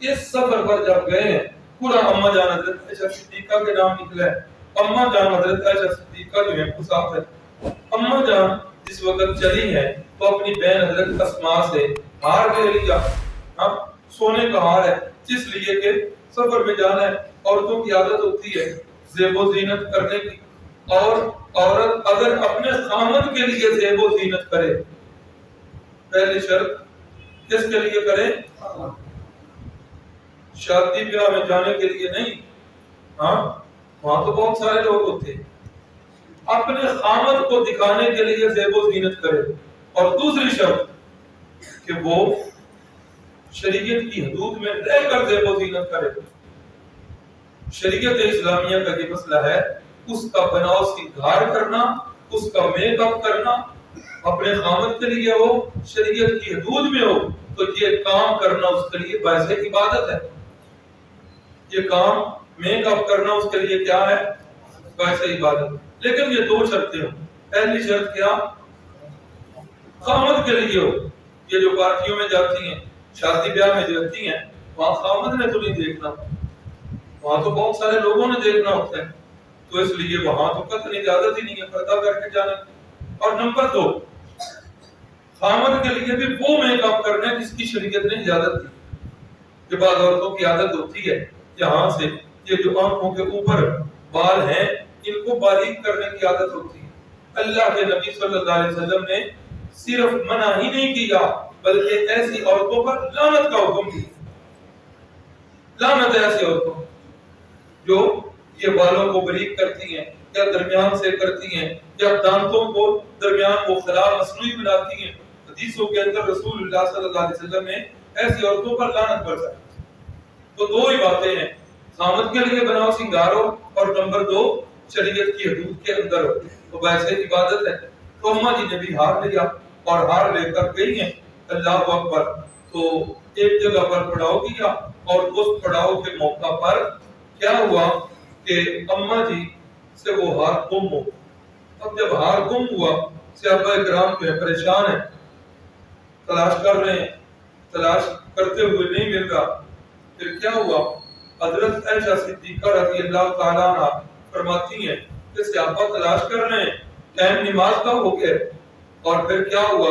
اس سفر پر جب گئے ہیں، پورا اما جان حضرت عائشہ صدیقہ کے نام نکلا ہے. اما جان حضرت عائشہ صدیقہ جو ہے وہ ساتھ ہے. اما جان جس وقت چلی ہے تو اپنی بہن حضرت اسماء سے ہار لے لیا. اب سونے کا ہار ہے، جس لیے کہ سفر میں جانا ہے. عورتوں کی عادت ہوتی ہے زیب و زینت کرنے کی، اور عورت اگر اپنے خامد کے لیے زیب و زینت کرے، پہلی شرط کس کے لیے کرے؟ شادی بیاہ میں جانے کے لیے نہیں. ہاں وہاں تو بہت سارے لوگ ہوتے ہیں. اپنے خامد کو دکھانے کے لیے زیب و زینت کرے. اور دوسری شرط کہ وہ شریعت کی حدود میں رہ کر زیب و زینت کرے. شریعت اسلامیہ کا یہ مسئلہ ہے، اس کا بناؤ سنگار کرنا، اس کا میک اپ کرنا اپنے خامد کے لیے ہو، شریعت کی حدود میں ہو، تو یہ کام کرنا اس کے لیے باعث عبادت ہے. یہ کام میک اپ کرنا اس کے لیے کیا ہے؟ ویسے عبادت. لیکن یہ دو شرطیں ہوں. پہلی شرط کیا؟ خامد کے لیے ہو. یہ جو پارٹیوں میں جاتی ہیں، شادی بیاہ میں جاتی ہیں، وہاں خامد نے تو نہیں دیکھنا، وہاں تو بہت سارے لوگوں نے دیکھنا ہوتا ہے، تو اس لیے وہاں تو قطعی اجازت ہی نہیں ہے پردہ کر کے جانے. اور نمبر دو، خامد کے لیے بھی وہ میک اپ کرنا جس کی شریعت نے اجازت دی. کہ بعض عورتوں کی عادت ہوتی ہے یہاں سے یہ جو آنکھوں کے اوپر بال ہیں ان کو باریک کرنے کی عادت ہوتی ہے. اللہ کے نبی صلی اللہ علیہ وسلم نے صرف منع ہی نہیں کیا بلکہ ایسی عورتوں پر لعنت کا حکم دیا. لعنت ہے ایسی عورتوں جو یہ بالوں کو باریک کرتی ہیں یا درمیان سے کرتی ہیں یا دانتوں کو درمیان وہ خلا مصنوعی بناتی ہیں. حدیثوں کے اندر رسول اللہ صلی اللہ علیہ وسلم نے ایسی عورتوں پر لعنت برسائی. تو دو ہی باتیں ہیں، خامد کے لیے بناؤ سنگار ہو، اور نمبر دو شریعت کی حدود کے اندر ہو. تو ویسے عبادت ہے. تو اماں جی نے بھی ہار لیا اور ہار لے کر گئی ہیں. اللہ اکبر. تو ایک جگہ پر پڑاؤ کیا اور اس پڑاؤ کے موقع پر کیا ہوا کہ اماں جی سے وہ ہار گم ہو. اب جب ہار گم ہوا صحابہ کرام جو ہے پریشان ہیں، تلاش کر رہے ہیں، تلاش کرتے ہوئے نہیں مل رہا. پھر کیا ہوا؟ حضرت عائشہ صدیقہ رضی اللہ تعالیٰ عنہ فرماتی ہیں کہ صحابہ تلاش کر رہے ہیں، ٹائم نماز کا ہو گیا. اور پھر کیا ہوا؟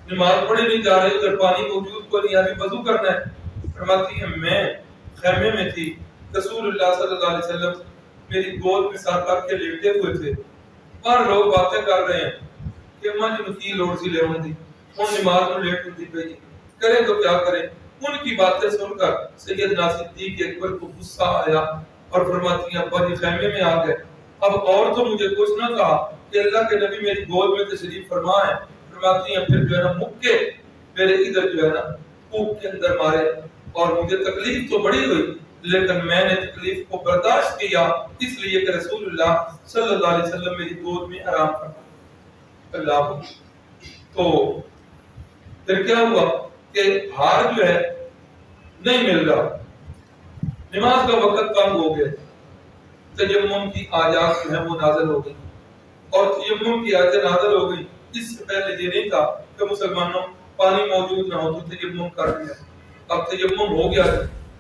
نماز پڑھی نہیں جا رہی، ادھر پانی موجود کو نہیں، ابھی وضو کرنا ہے. فرماتی ہیں میں خیمے میں تھی، رسول اللہ صلی اللہ علیہ وسلم میری گود میں سر رکھ کے لیٹے ہوئے تھے، اور لوگ باتیں کر رہے ہیں کہ ماں جی نکی لوڑ سی لے ہوندی ہن نماز میں لیٹ ہوندی پئی کریں تو کیا کریں. ان کی باتیں سن کر سیدنا صدیق اکبر کو غصہ آیا اور فرماتی ہیں ابا جی خیمے میں آ گئے. اب اور تو مجھے کچھ نہ کہا کہ اللہ کے نبی میری گود میں تشریف فرما ہے. فرماتی ہیں پھر جو ہے نا مکے میرے ادھر جو ہے نا کوپ کے اندر مارے اور مجھے تکلیف تو بڑی ہوئی لیکن میں نے تکلیف کو برداشت کیا اس لیے کہ رسول اللہ صلی اللہ علیہ وسلم میری گود میں آرام کرتا. اللہ. تو پھر کیا ہوا کہ ہار جو ہے نہیں مل رہا، نماز کا وقت کم ہو گیا. تیمم کی آیات جو ہے وہ نازل ہو گئی اور تیمم کی آیتیں نازل ہو گئی. اس سے پہلے یہ نہیں تھا کہ مسلمانوں پانی موجود نہ ہو تو تیمم کر لیا. اب تیمم ہو گیا.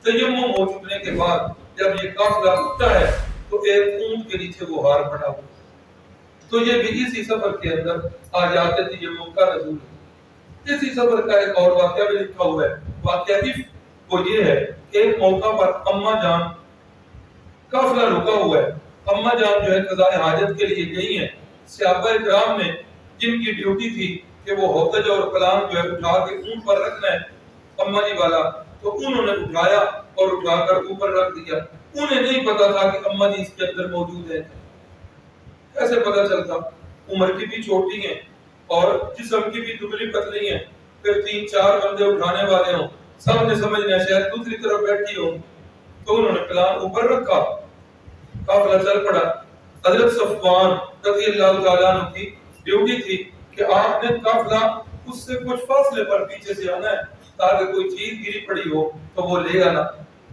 تیمم ہو چکنے کے بعد جب یہ قافلہ اٹھتا ہے تو ایک اونٹ کے نیچے وہ ہار پڑا ہوا. تو یہ بھی اسی سفر کے اندر آیات تیمم کا نزول ہے. اسی سفر کا ایک اور واقعہ بھی لکھا ہوا ہے. واقعہ وہ یہ ہے کہ ایک موقع پر اماں جان قافلہ رکا ہوا ہے. اماں جان جو ہے قضاء حاجت کے لیے گئی ہیں. صحابہ کرام نے جن کی ڈیوٹی تھی کہ وہ ہوتج اور کلام جو ہے اٹھا کے اونٹ پر رکھنا ہے اماں جی والا، تو انہوں نے اٹھایا اور اٹھا کر اوپر رکھ دیا. انہیں نہیں پتا تھا کہ اماں جی اس کے اندر موجود ہیں. کیسے پتا چلتا؟ عمر کی بھی چھوٹی ہیں اور جسم کی بھی دبلی پتلی ہیں. پھر 3-4 بندے اٹھانے والے ہوں، سب نے سمجھنا شاید دوسری طرف بیٹھی ہو، تو انہوں نے کلام اوپر رکھا. قافلہ چل پڑا. حضرت صفوان رضی اللہ تعالیٰ عنہ کی ڈیوٹی تھی کہ آپ نے قافلہ اس سے کچھ فاصلے پر پیچھے سے آنا ہے تاکہ کوئی چیز گری پڑی ہو تو وہ لے آنا.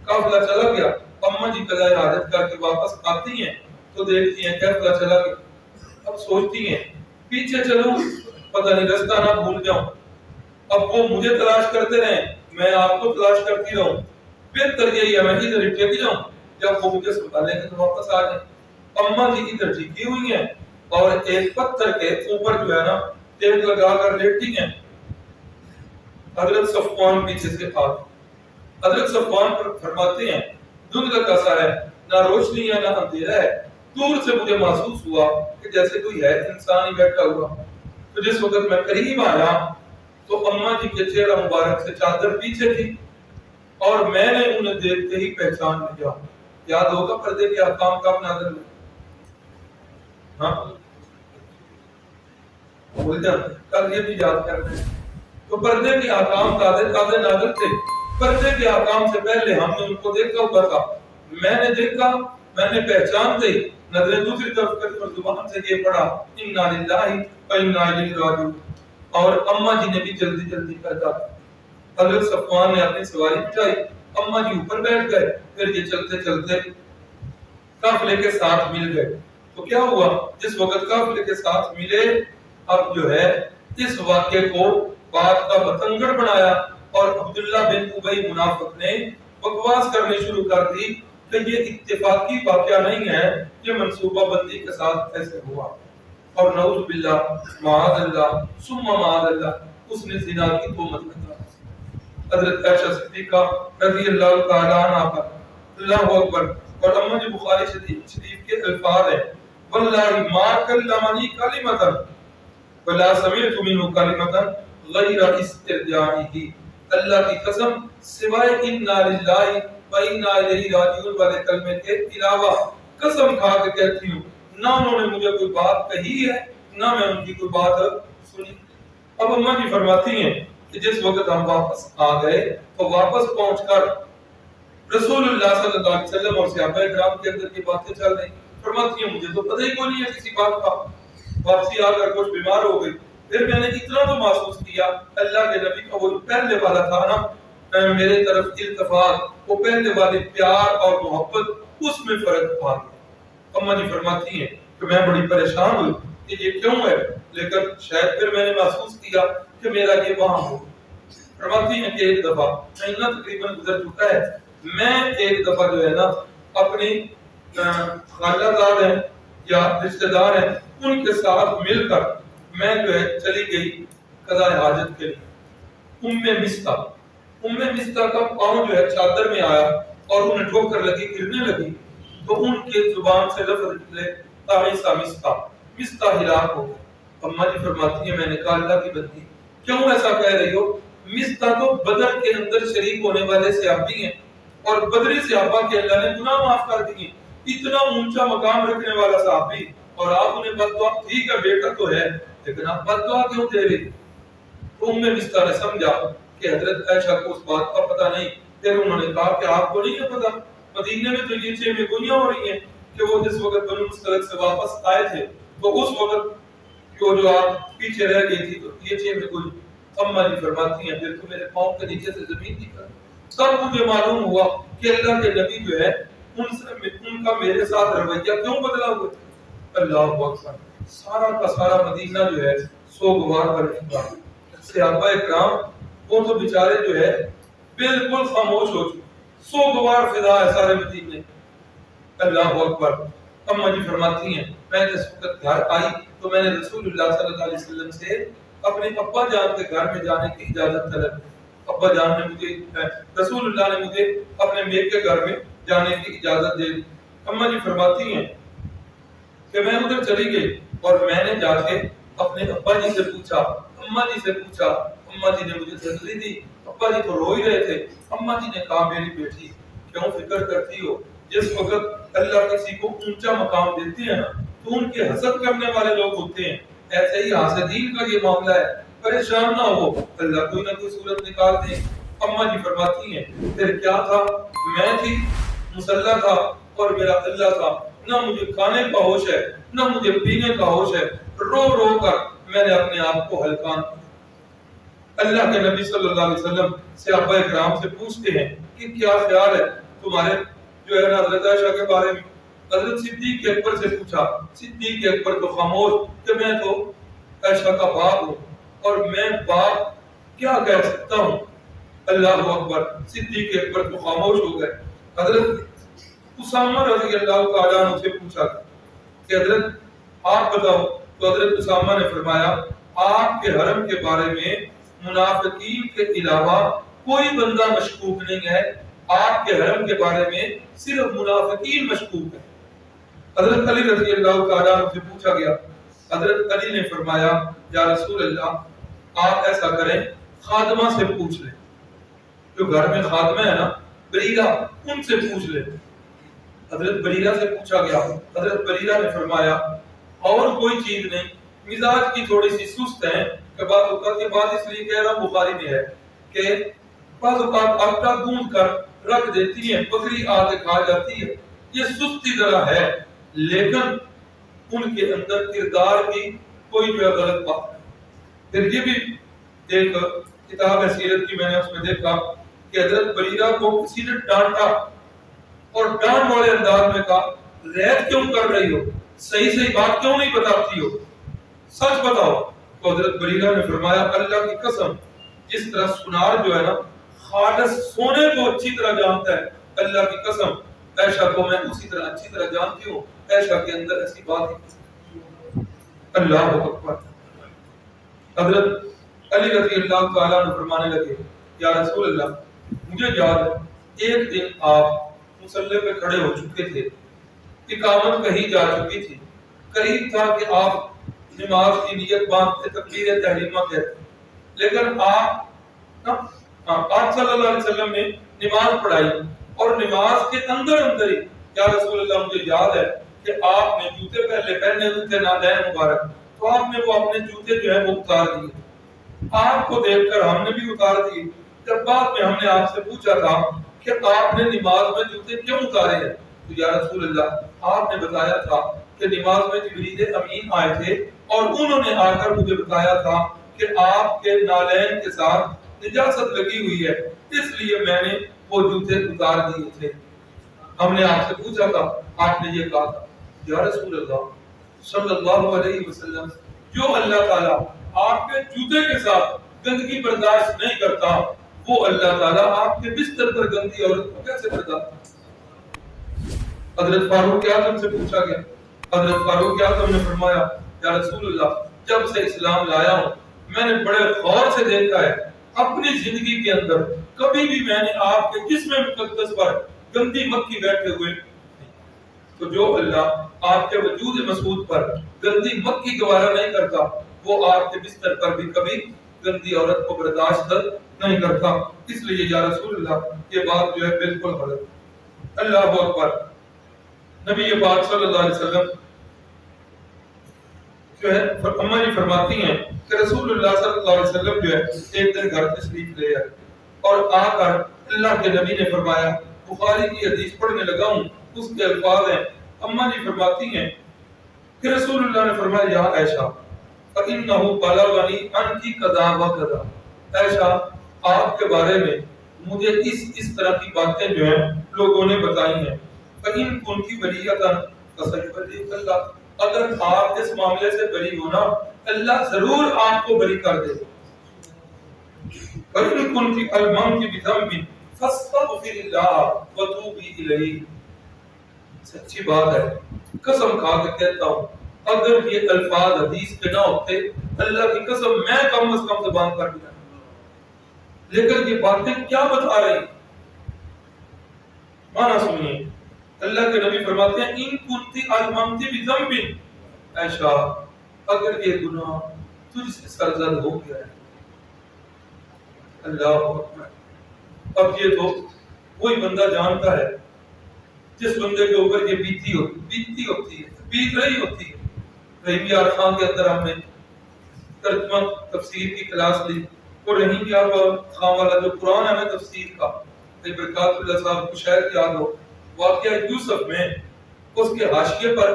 قافلہ چلا گیا. اماں جی قضاء حاجت کر کے واپس آتی ہیں تو دیکھتی ہیں قافلہ چلا گیا. اب سوچتی ہیں پیچھے چلوں پتہ نہیں رستہ نہ بھول جاؤں. اب وہ مجھے تلاش کرتے رہیں، میں آپ کو تلاش کرتی رہوں. بہتر یہی ہے میں ادھر ہی ٹک جاؤں، جب وہ مجھے سنبھالیں گے تو واپس آ جائیں. اماں جی ادھر ٹکی ہوئی ہیں اور ایک پتھر کے اوپر جو ہے نا ٹیک لگا کر لیٹی ہیں. حضرت صفوان پیچھے سے آ حضرت صفوان فرماتے ہیں دھندلا کا سا ہے، نہ روشنی ہے نہ اندھیرا ہے. دور سے مجھے محسوس ہوا کہ جیسے کوئی ہے انسان ہی بیٹھا ہوا. تو جس وقت میں قریب آیا تو اماں جی کے چہرہ مبارک سے چادر پیچھے تھی اور میں نے انہیں دیکھتے ہی پہچان لیا. یاد ہوگا پردے کے احکام کب نازل ہوئے؟ ہاں بھول جاتے کل یہ بھی یاد کرتے ہیں. تو پردے کے احکام تازے نازل تھے. پردے کے احکام سے پہلے ہم نے ان کو دیکھا ہوا تھا. میں نے دیکھا، میں نے پہچان دی. نظریں دوسری طرف کر اور زبان سے یہ پڑھا انا للہ و انا الیہ راجعون. اور اماں جی نے بھی جلدی کر دا. حضرت صفوان نے اپنی سواری بٹھائی، اماں جی اوپر بیٹھ گئے پھر یہ چلتے چلتے قافلے کے ساتھ مل گئے. تو کیا ہوا جس وقت قافلے کے ساتھ ملے اب جو ہے اس واقعے کو بات کا بتنگڑ بنایا اور عبداللہ بن ابی منافق نے بکواس کرنی شروع کر دی کہ یہ اتفاقی واقعہ نہیں ہے، یہ منصوبہ بندی کے ساتھ ایسے ہوا. اور نعوذ باللہ معاذ اللہ ثم معاذ اللہ اس نے زنا کی تہمت لگا. حضرت عائشہ صدیقہ رضی اللہ تعالی عنہا پر اللہ اکبر. اور امام بخاری شریف کے الفاظ ہیں واللہ ما کلمنی کلمۃ ولا سمعت منه کلمۃ غیر استرجاعه. اللہ کی قسم سوائے انا للہ و انا الیہ راجعون والے کلمے کے علاوہ قسم کھا کے کہتی ہوں نہ انہوں نے مجھے کوئی بات کہی ہے نہ میں ان کی کوئی بات سنی. اب اماں جی فرماتی ہیں کہ جس وقت ہم واپس آ گئے تو واپس پہنچ کر رسول اللہ صلی اللہ علیہ وسلم اور صحابہ کرام کے اندر کی باتیں چل رہی. فرماتی ہیں مجھے تو پتہ ہی کوئی نہیں ہے کسی بات کا. واپسی آ کر کچھ بیمار ہو گئی. پھر میں نے اتنا تو محسوس کیا اللہ کے نبی کا وہ جو پہلے والا تھا نا میرے طرف التفات، وہ پہلے والے پیار اور محبت اس میں فرق آ گیا. اماں جی فرماتی ہیں کہ میں بڑی پریشان ہوئی کہ یہ کیوں ہے، لیکن شاید پھر میں نے محسوس کیا کہ میرا یہ وہاں ہو. فرماتی ہیں کہ ایک دفعہ مہینہ تقریباً گزر چکا ہے، میں ایک دفعہ جو ہے نا اپنی خالہ زاد ہیں یا رشتہ دار ہیں ان کے ساتھ مل کر میں جو ہے چلی گئی قضاء حاجت کے لیے. ام مستہ کا پاؤں جو ہے چادر میں آیا اور انہیں ٹھوکر لگی، گرنے لگی تو ان کے زبان سے لفظ نکلے تعیسہ مستہ ہلاک ہو. اماں جی فرماتی ہیں میں نے کہا اللہ کی بندی کیوں ایسا کہہ رہی ہو؟ مستہ تو بدر کے اندر شریک ہونے والے صحابی ہیں اور بدری صحابہ کے اللہ نے گناہ معاف کر دیے. اتنا اونچا مقام رکھنے والا صحابی اور آپ انہیں بددعا، ٹھیک ہے بیٹا تو ہے لیکن آپ بددعا کیوں دے رہے؟ تو ام مستہ نے سمجھا کہ حضرت عائشہ کو اس بات کا پتہ نہیں. پھر انہوں نے کہا کہ آپ کو نہیں ہے پتہ مدینے میں تو یہ چیزیں گوئیاں ہو رہی ہیں کہ وہ جس وقت بنو مستلق سے واپس آئے تھے تو اس وقت جو آپ پیچھے رہ گئی تھی تو یہ چیزیں گوئی. اماں جی فرماتی ہیں پھر تو میرے پاؤں کے نیچے سے زمین نکل. تب مجھے معلوم ہوا کہ اللہ کے نبی جو ہے ان کا میرے ساتھ رویہ کیوں بدلا ہوا. اللہ اکبر. سارا کا سارا مدینہ جو ہے سوگوار پر رہا. صحابہ اکرام وہ تو بیچارے جو ہے بالکل خاموش ہو چکے، سوگوار فضا ہے سارے مدینے. اللہ اکبر. اماں جی فرماتی ہیں میں جس وقت گھر آئی تو میں نے رسول اللہ صلی اللہ علیہ وسلم سے اپنے ابا جان کے گھر میں جانے کی اجازت طلب. ابا جان نے مجھے، رسول اللہ نے مجھے اپنے میاں کے گھر میں جانے کی اجازت دے دی. اماں جی فرماتی ہیں کہ میں ادھر چلی گئی اور میں نے جا کے اپنے ابا جی سے پوچھا، اماں جی سے پوچھا. اماں جی نے مجھے تسلی دی. ابا جی تو رو ہی رہے تھے. اماں جی نے کہا میری بیٹی کیوں فکر کرتی ہو؟ جس وقت اللہ کسی کو اونچا مقام دیتے ہیں نا تو ان کے حسد کرنے والے لوگ ہوتے ہیں. ایسے ہی حاسدین کا یہ معاملہ ہے. پریشان نہ ہو، اللہ کوئی نہ کوئی صورت نکال دے. اماں جی فرماتی ہیں پھر کیا تھا، میں تھی مسلح تھا اور میرا اللہ تھا. نہ مجھے کھانے کا ہوش ہے نہ مجھے پینے کا ہوش ہے. رو رو کر میں نے اپنے آپ کو ہلکان. اللہ کے نبی صلی اللہ علیہ وسلم صحابہ کرام سے پوچھتے ہیں کہ کیا خیال ہے تمہارے جو ہے نا حضرت عائشہ کے بارے میں. حضرت صدیق اکبر سے پوچھا. صدیق اکبر تو خاموش کہ میں تو عائشہ کا باپ ہوں اور میں باپ کیا کہہ سکتا ہوں. اللہ اکبر. صدیق اکبر تو خاموش ہو گئے. حضرت اسامہ رضی اللہ تعالیٰ عنہ سے پوچھا کہ حضرت آپ بتاؤ. تو حضرت اسامہ نے فرمایا آپ کے حرم کے بارے میں منافقین کے علاوہ کوئی بندہ مشکوک نہیں ہے، آپ کے حرم کے بارے میں صرف منافقین مشکوک ہیں. حضرت علی رضی اللہ تعالیٰ عنہ سے پوچھا گیا. حضرت علی نے فرمایا یا رسول اللہ آپ ایسا کریں خادمہ سے پوچھ لیں، جو گھر میں خادمہ ہے نا بریرہ، ان سے پوچھ لیں. حضرت بریرہ سے پوچھا گیا. حضرت بریرہ نے فرمایا اور کوئی چیز نہیں، مزاج کی تھوڑی سی سست ہے کہ بعض اوقات یہ بات اس لیے کہہ رہا ہوں بخاری میں ہے کہ بعض اوقات آٹا گوندھ کر رکھ دیتی ہیں، بکری آ کے کھا جاتی ہے. یہ سستی ذرا ہے لیکن ان کے اندر کردار کی کوئی جو غلط بات ہے. پھر یہ بھی ایک کتاب ہے سیرت کی، میں نے اس میں دیکھا کہ حضرت بریرہ کو کسی نے ڈانٹا اور ڈانٹ والے انداز میں کہا ریت کیوں کر رہی ہو، صحیح صحیح بات کیوں نہیں بتاتی ہو، سچ بتاؤ۔ تو حضرت بریرہ نے فرمایا اللہ کی قسم، جس طرح سنار جو ہے نا خالص سونے کو اچھی طرح جانتا ہے، اللہ کی قسم عائشہ کو میں اسی طرح اچھی طرح جانتی ہوں، عائشہ کے اندر ایسی بات ہی۔ اللہ اکبر۔ حضرت علی رضی اللہ تعالیٰ عنہ فرمانے لگے یا رسول اللہ، مجھے یاد ہے ایک دن آپ مصلی پہ کھڑے ہو چکے تھے، اقامت کہیں جا چکی تھی، قریب تھا کہ آپ نماز کی نیت باندھتے تکبیر تحریمہ کہتے، لیکن آپ صلی اللہ علیہ وسلم نے نماز پڑھائی اور نماز کے اندر ہی یا رسول اللہ مجھے یاد ہے کہ آپ نے جوتے پہنے ہوئے تھے نالین مبارک، تو آپ نے وہ اپنے جوتے جو ہے وہ اتار دیے، آپ کو دیکھ کر ہم نے بھی اتار دیے۔ جب بعد میں ہم نے آپ سے پوچھا تھا کہ آپ نے نماز میں جوتے کیوں اتارے ہیں، تو یا رسول اللہ آپ نے بتایا تھا کہ نماز میں جبریل امین آئے تھے اور انہوں نے آ کر مجھے بتایا تھا کہ آپ کے نالین کے ساتھ نجاست لگی ہوئی ہے، اس لیے میں نے وہ جوتے اتار دیے تھے۔ ہم نے آپ سے پوچھا تھا، آپ نے یہ کہا تھا یا رسول اللہ صلی اللہ علیہ وسلم، جو اللہ تعالیٰ آپ کے جوتے کے ساتھ گندگی برداشت نہیں کرتا، وہ اللہ تعالیٰ آپ کے بستر پر گندی عورت کو کیسے برداشت؟ حضرت فاروق اعظم سے پوچھا گیا، حضرت فاروق اعظم نے فرمایا یا رسول اللہ جب سے اسلام لایا ہوں میں نے بڑے غور سے دیکھا ہے، اپنی زندگی کے اندر کبھی بھی میں نے آپ کے جسم مقدس پر گندی مکھی بیٹھے ہوئے، تو جو اللہ آپ کے وجود مسعود پر گندی مکھی گوارا نہیں کرتا، وہ آپ کے بستر پر بھی کبھی گندی عورت کو برداشت نہیں کرتا۔ اس لیے یا رسول اللہ یہ بات جو ہے بالکل غلط۔ اللہ اکبر۔ نبی پاک صلی اللہ علیہ وسلم جو ہے اماں جی فرماتی ہیں کہ رسول اللہ صلی اللہ علیہ وسلم جو ہے ایک دن گھر تشریف لے آئے اور آ کر اللہ کے نبی نے فرمایا، بخاری کی حدیث پڑھنے لگا ہوں، اس کے الفاظ ہیں، اماں جی فرماتی ہیں کہ رسول اللہ نے فرمایا یا عائشہ فَإِنَّهُ بَلَغَنِي أَنْكِ كَذَا وَكَذَا، عائشہ آپ کے بارے میں مجھے اس طرح کی باتیں جو ہیں لوگوں نے بتائی ہیں، فَإِن كُنْتِ بَرِيَّةً فَسَيُبَرِّئُكَ اللَّهُ، اگر آپ اس معاملے سے بری ہونا اللہ ضرور آپ کو بری کر دے۔ فَإِن كُنْتِ أَلْمَمْتِ بِذَنْبٍ فَاسْتَغْفِرِ اللَّهَ وَتُوبِي إِلَيْهِ، سچی بات ہے، قسم کھا کے کہتا ہوں اگر یہ الفاظ حدیث کے نہ ہوتے اللہ کی قسم میں کم از کم زبان کر دیا، لیکن یہ باتیں کیا بتا رہی مانا سنیے۔ اللہ کے نبی فرماتے ہیں ان کنتی اذممتی بذنب، عائشہ اگر یہ گناہ تجھ سے سرزد ہو گیا ہے، اللہ اکبر، اب یہ تو وہی بندہ جانتا ہے جس بندے کے اوپر یہ بیتی ہوتی ہے بیت رہی ہوتی ہے۔ رحیم یار خان کے اندر ہم نے ترجمہ تفسیر کی کلاس لی اور رحیم یار خان والا جو قرآن ہے ہمیں تفسیر کا برکات اللہ صاحب کو شاید یاد ہو، واقعہ یوسف میں اس کے حاشیے پر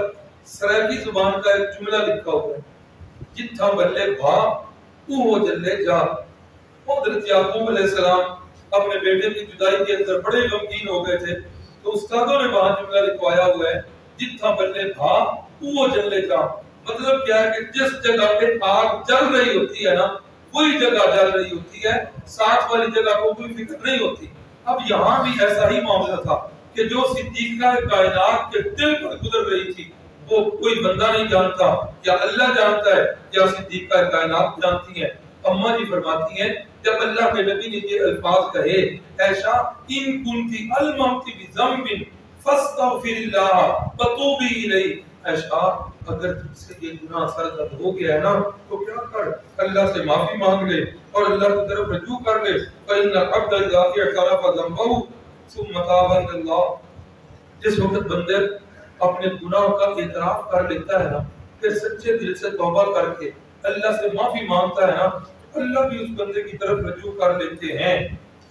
سرائیکی زبان کا ایک جملہ لکھا ہوا ہے، جتھا بلے بھا اوہ جلے جا۔ حضرت یعقوب علیہ السلام اپنے بیٹے کی جدائی کے اندر بڑے غمگین ہو گئے تھے، تو استادوں نے وہاں جملہ لکھوایا ہوا ہے جتھا بلے بھا اوہ جلے جا، مطلب کیا ہے کہ جس جگہ پہ آگ جل رہی ہوتی ہے نا وہی جگہ جل رہی ہوتی ہے، ساتھ والی جگہ کو کوئی فکر نہیں ہوتی۔ اب یہاں بھی ایسا ہی معاملہ تھا کہ جو صدیقہ کائنات کے دل پر گزر رہی تھی وہ کوئی بندہ نہیں جانتا، یا اللہ جانتا ہے یا صدیقہ کائنات جانتی ہے۔ اماں جی فرماتی ہیں جب اللہ کے نبی نے یہ الفاظ کہے عائشہ ان کنتی الممتی بذنب فاستغفر اللہ وتوبی الیہ، عائشہ اگر تم سے یہ گناہ سرزد ہو گیا ہے نا تو کیا کر اللہ سے معافی مانگ لے اور اللہ کی طرف رجوع کر لے۔ فإن العبد إذا اعترف ذنبه ثم تاب إلى الله، جس وقت بندے اپنے گناہ کا اعتراف کر لیتا ہے نا پھر سچے دل سے توبہ کر کے اللہ سے معافی مانگتا ہے نا اللہ بھی اس بندے کی طرف رجوع کر لیتے ہیں۔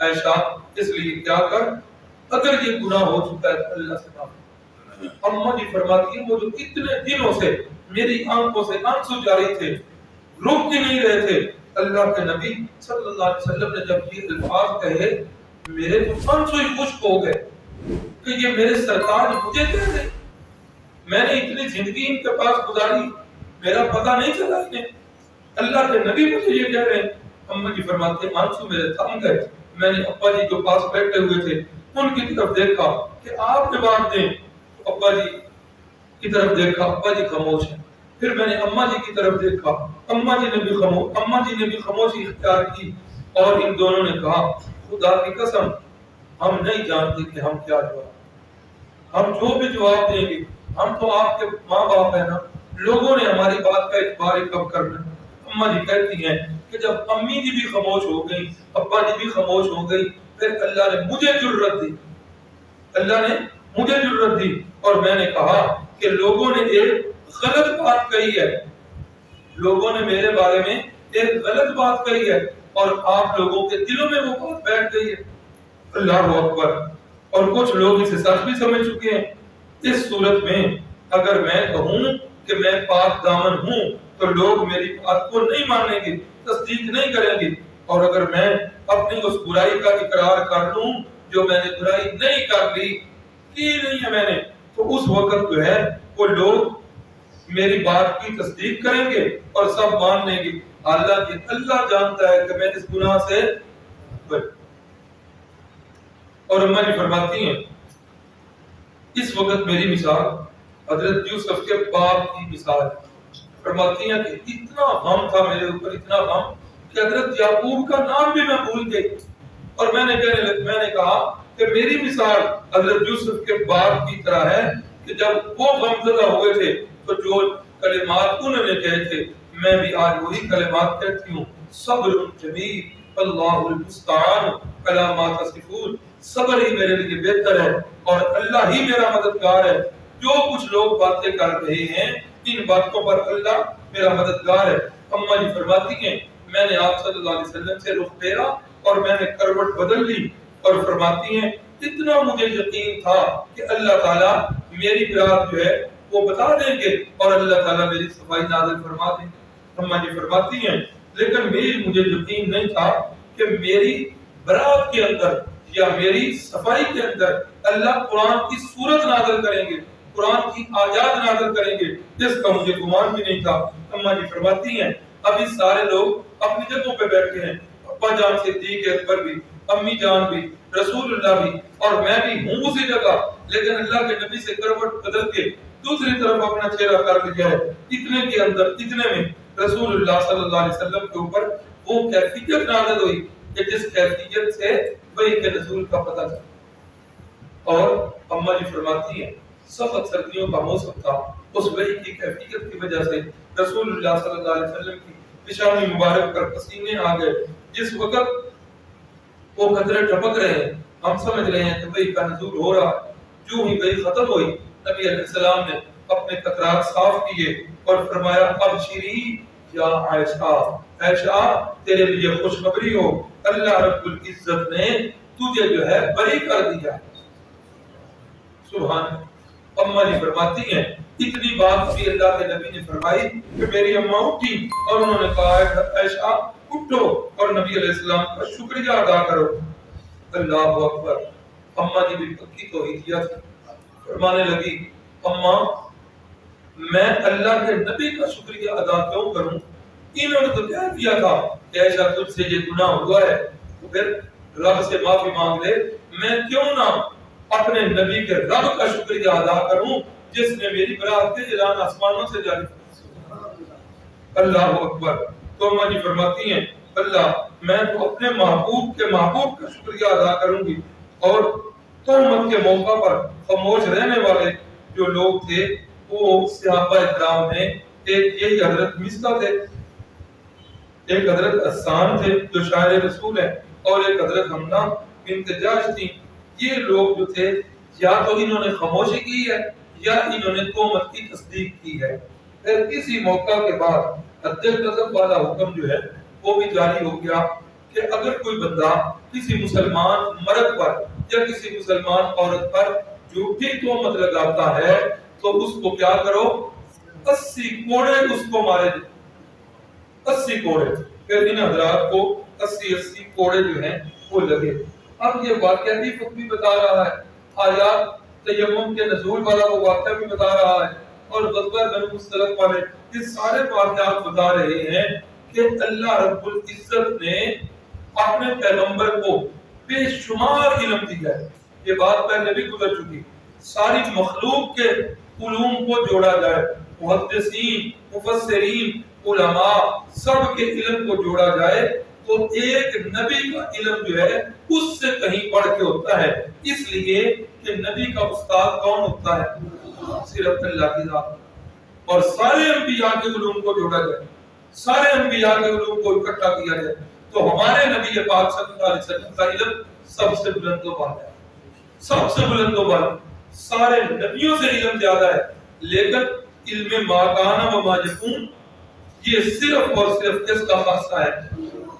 عائشہ اس لیے کیا کر اگر یہ گناہ ہو چکا ہے تو اللہ سے معافی۔ اماں جی فرماتی ہیں وہ جو اتنے دنوں سے میری آنکھوں سے آنسو جاری تھے، روک کے نہیں رہے تھے، اللہ کے نبی صلی اللہ علیہ وسلم نے جب یہ الفاظ کہے میرے تو آنسو ہی خشک ہو گئے۔ کہ یہ میرے سرکار مجھے کہہ دیں، میں نے اتنی زندگی ان کے پاس گزاری، میرا پتہ نہیں چلا انہیں، اللہ کے نبی مجھے یہ کہہ رہے ہیں۔ اماں جی فرماتے ہیں آنسو میرے تھم گئے، میں نے ابا جی کے پاس بیٹھے ہوئے تھے ان کی طرف دیکھا کہ آپ جواب دیں، ابا جی کی طرف دیکھا، ابا جی خاموش ہیں، پھر میں نے اماں جی کی طرف دیکھا، اماں جی نے بھی خاموشی اختیار کی، اور ان دونوں نے کہا خدا کی قسم ہم نہیں جانتے کہ ہم کیا جواب، ہم جو بھی جواب دیں گے، ہم تو آپ کے ماں باپ ہیں نا، لوگوں نے ہماری بات کا اعتبار کب کرنا ہے۔ اماں جی کہتی ہیں کہ جب امی جی بھی خاموش ہو گئی، ابا جی بھی خاموش ہو گئی، پھر اللہ نے مجھے جرأت دی، اللہ نے مجھے جرأت دی، اور میں نے کہا کہ لوگوں نے ایک غلط بات کہی ہے، لوگوں نے میرے بارے میں ایک غلط بات کہی ہے، اور آپ لوگوں کے دلوں میں وہ بات بیٹھ گئی ہے۔ اللہ اکبر۔ اور کچھ لوگ اسے سچ بھی سمجھ چکے ہیں۔ اس صورت میں اگر میں کہوں کہ میں پاک دامن ہوں تو لوگ میری بات کو نہیں مانیں گے، تصدیق نہیں کریں گے، اور اگر میں اپنی اس برائی کا اقرار کر لوں جو میں نے برائی نہیں کر لی، کی نہیں ہے میں نے، تو اس وقت جو ہے وہ لوگ میری بات کی تصدیق کریں گے اور سب مان لیں گے۔ اللہ جانتا ہے کہ میں اس گناہ سے بچ۔ اور اماں جی فرماتی ہیں اس وقت میری مثال حضرت یوسف کے باپ کی مثال ہے۔ فرماتی ہیں کہ اتنا غم تھا میرے اوپر، اتنا غم کہ حضرت یعقوب کا نام بھی میں بھول گئی، اور میں نے کہا کہ میری مثال حضرت یوسف کے باپ کی طرح ہے کہ جب وہ غمزدہ ہوئے تھے تو جو کلمات انہوں نے کہے تھے میں بھی آج وہی کلمات کہتی ہوں، صبر جمیل اللہ المستعان علی ما تصفون، صبر ہی میرے لیے بہتر ہے اور اللہ ہی میرا مددگار ہے۔ جو کچھ لوگ باتیں کر رہے ہیں ان باتوں پر اللہ میرا مددگار ہے۔ اماں جی فرماتی ہیں میں نے آپ صلی اللہ علیہ وسلم سے رخ پھیرا اور میں نے کروٹ بدل لی، اور فرماتی ہیں اتنا مجھے یقین تھا کہ اللہ تعالیٰ میری برات جو ہے وہ بتا دیں گے اور اللہ تعالیٰ میری صفائی نازل فرما دیں گے۔ اماں جی فرماتی ہیں لیکن مجھے یقین نہیں تھا کہ میری برات کے اندر یا میری صفائی کے اندر اللہ قرآن کی سورت نازل کریں گے، قرآن کی آیات نازل کریں گے، جس کا مجھے گمان بھی نہیں تھا۔ اماں جی فرماتی ہیں ابھی سارے لوگ اپنی جگہوں پہ بیٹھے ہیں، ابا جان صدیق اکبر بھی، امی جان بھی، رسول اللہ بھی، اور میں بھی ہوں اسی جگہ، لیکن اللہ کے نبی سے کروٹ بدل کے دوسری طرف اپنا چہرہ کر لیا ہے۔ اتنے کے اندر، اتنے میں رسول اللہ صلی اللہ علیہ وسلم کے اوپر وہ کیفیت نازل ہوئی کہ جس کیفیت سے وحی کے نزول کا پتہ چلا۔ اور اماں جی فرماتی ہیں سخت سردیوں کا موسم تھا، اس وحی کی کیفیت کی وجہ سے رسول اللہ صلی اللہ علیہ وسلم کی پیشانی مبارک پر پسینے آ گئے۔ جس وقت وہ قطرے ٹپک رہے ہیں ہم سمجھ رہے ہیں کہ وحی کا نزول ہو رہا ہے۔ جو ہی وحی ختم ہوئی نبی علیہ السلام نے اپنے قطرات صاف کیے اور فرمایا ابشری یا عائشہ، عائشہ تیرے لیے خوشخبری ہو، اللہ رب العزت نے تجھے جو ہے بری کر دیا۔ سبحان اللہ۔ اماں جی فرماتی ہیں اتنی بات بھی اللہ کے نبی نے فرمائی کہ میری اماں اٹھی اور انہوں نے کہا عائشہ اٹھو اور نبی علیہ السلام کا شکریہ ادا کرو۔ اللہ اکبر۔ اماں جی بھی پکی توحیدیہ تھی، فرمانے لگی اماں میں اللہ کے نبی کا شکریہ ادا کیوں کروں؟ انہوں نے تو کہہ دیا تھا کہ عائشہ تجھ سے یہ گناہ ہوا ہے تو پھر رب سے معافی مانگ لے، میں کیوں نہ اپنے نبی کے رب کا شکریہ ادا کروں جس نے میری برات کے اعلان آسمانوں سے جاری کیا۔ اللہ اکبر۔ تو اماں جی فرماتی ہیں اللہ میں تو اپنے محبوب کے محبوب کا شکریہ ادا کروں گی۔ اور تہمت کے موقع پر خاموش رہنے والے جو لوگ تھے وہ صحابہ اکرام میں ایک یہی حضرت مصطفیٰ تھے، ایک حضرت حسان تھے جو شاعر رسول ہیں، اور ایک حضرت حمنہ بنت جاش تھی۔ یہ لوگ جو تھے یا تو انہوں نے خاموشی کی ہے یا انہوں نے تہمت کی تصدیق کی ہے۔ پھر اسی موقع کے بعد حد قذف والا حکم جو ہے وہ بھی جاری ہو گیا کہ اگر کوئی بندہ کسی مسلمان مرد پر یا کسی مسلمان عورت پر جھوٹی تہمت لگاتا ہے تو اس کو کیا کرو، 80 کوڑے اس کو مارے جائیں، 80 کوڑے۔ پھر ان حضرات کو 80 کوڑے جو ہیں وہ لگے۔ اب یہ واقعہ بھی بتا رہا ہے آیات تیمم کے نزول والا وہ واقعہ بھی بتا رہا ہے اور غزوہ بنو مصطلق والے یہ سارے واقعات بتا رہے ہیں کہ اللہ رب العزت نے اپنے پیغمبر کو بے شمار علم دیا ہے. یہ بات پہلے بھی گزر چکی. ساری مخلوق کے علوم کو جوڑا جائے, محدثین, مفسرین, علماء سب کے علم کو جوڑا جائے تو ایک نبی کا علم جو ہے اس سے کہیں بڑھ کے ہوتا ہے. اس لیے کہ نبی کا استاد کون ہوتا ہے؟ صرف اللہ کی ذات. اور سارے انبیاء کے علوم کو جوڑا جائے, سارے انبیاء کے علوم کو اکٹھا کیا جائے تو ہمارے نبی پاک صلی اللہ علیہ وسلم کا علم سب سے بلند و بالا ہے, سب سے بلند و بالا. سارے نبیوں سے علم زیادہ ہے, لیکن علم ما کان و ما یکون یہ صرف اور صرف کس کا خاصہ ہے؟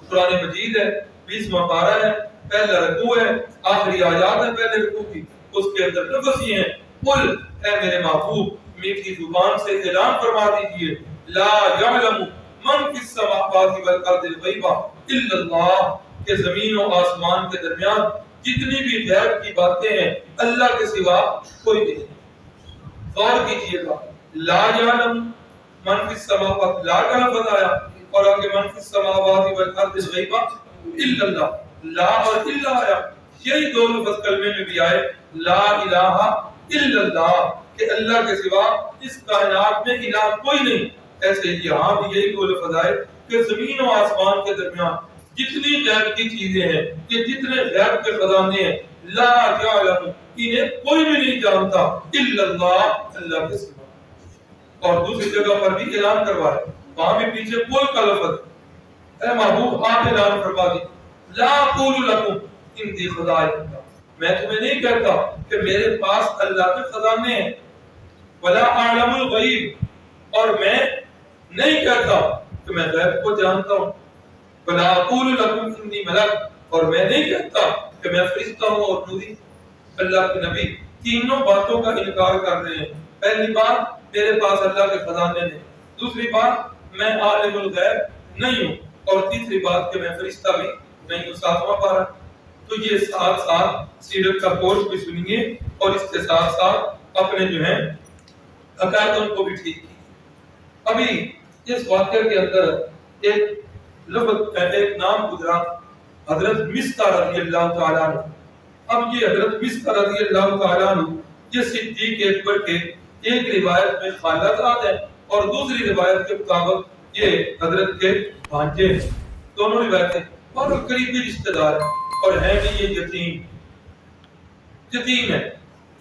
قرآن مجید ہے, 20واں پارہ ہے, پہلا رکوع ہے, آخری آیات ہے پہلے رکوع کی. اس کے اندر لفظ یہ ہیں قل اے میرے محبوب میٹھی زبان سے اعلان فرما دیجئے لا یعلم من فی السماوات والارض الغیب الا اللہ کہ زمین و آسمان کے درمیان جتنی بھی غیب کی باتیں ہیں اللہ کے سوا کوئی نہیں. غور کیجئے گا, لا یعلم من فی السماوات, لا کا لفظ آیا اور آگے من فی السماوات والارض الغیب الا اللہ, لا اور الا آیا. یہی دو لفظ کلمے میں بھی آئے لا الہ الا اللہ کہ اللہ کے سوا اس کائنات میں الہ کوئی نہیں. ایسے یہاں بھی یہی دو لفظ آئے کہ زمین و آسمان کے درمیان جتنی غیب کی چیزیں ہیں, کہ جتنے غیب کے خزانے ہیں, لا یعلم انہیں کوئی بھی نہیں جانتا الا اللہ, اللہ کے سوا. اور دوسری جگہ پر بھی اعلان کروایا, وہاں بھی پیچھے قل کا لفظ, اے محبوب آپ اعلان فرما دیجیے لا اقول لکم عندی خزائن اللہ, میں تمہیں نہیں کہتا کہ میرے پاس اللہ کے خزانے ہیں, ولا اعلم الغیب اور میں نہیں کہتا کہ میں غیب کو جانتا ہوں, ولا اقول لکم انی ملک اور میں نہیں کہتا کہ میں فرشتہ ہوں اور نوری. اللہ کے نبی تینوں باتوں کا انکار کر رہے ہیں. پہلی بات میرے پاس اللہ کے خزانے ہیں, دوسری بات میں عالم الغیب نہیں ہوں, اور تیسری بات کہ میں فرشتہ بھی نہیں ہوں. ساتواں پارہ. تو یہ ساتھ ساتھ سیرت کا کورس بھی سنیے اور اس کے ساتھ ساتھ اپنے جو ہیں عقائد ان کو بھی ٹھیک کی. ابھی اس واقعے کے اندر ایک لفظ ایک نام گزرا حضرت مصطح رضی اللہ تعالیٰ عنہ. اب یہ حضرت مصطح رضی اللہ تعالیٰ عنہ یہ صدیق اکبر کے ایک روایت میں خالداد ہے اور دوسری روایت کے مطابق یہ حضرت کے بھانجے ہیں. دونوں روایتیں بہت قریبی رشتہ دار ہیں اور ہیں بھی یہ یتیم ہے.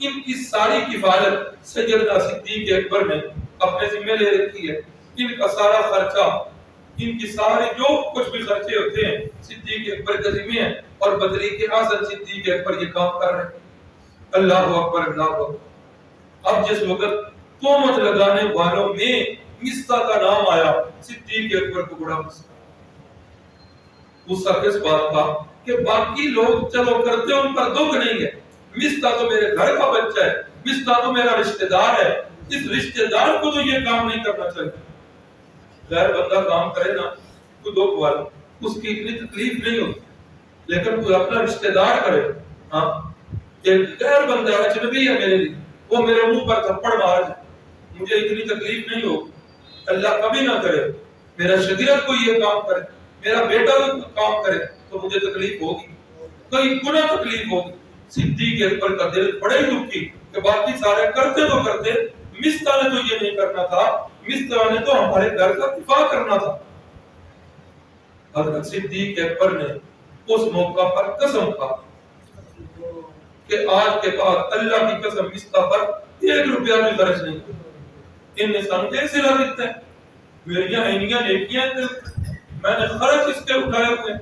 ان کی ساری کفالت سیدنا صدیق اکبر نے اپنے ذمہ لے رکھی ہے. ان کا سارا خرچہ, ان کی سارے جو کچھ بھی خرچے ہوتے ہیں صدیق اکبر کے ذمہ ہیں اور بدریق اعظم صدیق اکبر یہ کام کر رہے ہیں. اللہ اکبر اللہ اکبر. اب جس وقت تہمت لگانے والوں میں مصطح کا نام آیا صدیق اکبر کو بڑا غصہ کس بات کا کہ باقی لوگ چلو کرتے ان پر دکھ نہیں ہے, مصطح تو میرے گھر کا بچہ ہے, مصطح تو میرا رشتہ دار ہے, اس رشتہ دار کو تو یہ کام نہیں کرنا چاہیے. غیر بندہ کام کرے نا تو دکھ والا اس کی اتنی تکلیف نہیں ہوتی, لیکن کوئی اپنا رشتہ دار کرے, ہاں ایک غیر بندہ اجنبی ہے میرے لیے, وہ میرے منہ پر تھپڑ مار دے مجھے اتنی تکلیف نہیں ہوگی. اللہ کبھی نہ کرے میرا شاگرد کو یہ کام کرے, میرا بیٹا کام کرے تو مجھے تکلیف ہوگی, کئی گنا تکلیف ہوگی. صدیق اکبر کا دل بڑے ہی دکھی کہ باقی سارے کرتے تو کرتے, مصطح نے تو یہ نہیں کرنا تھا, مصطح نے تو ہمارے گھر کا دفاع کرنا تھا. حضرت صدیق اکبر نے اس موقع پر قسم کھا کہ آج کے بعد اللہ کی قسم مصطح پر 1 روپیہ بھی خرچ نہیں کروں. ان نے سمجھے سلا دیتے ہیں میریاں اینیاں نیکیاں, میں نے خرچ اس کے اٹھائے ہوئے,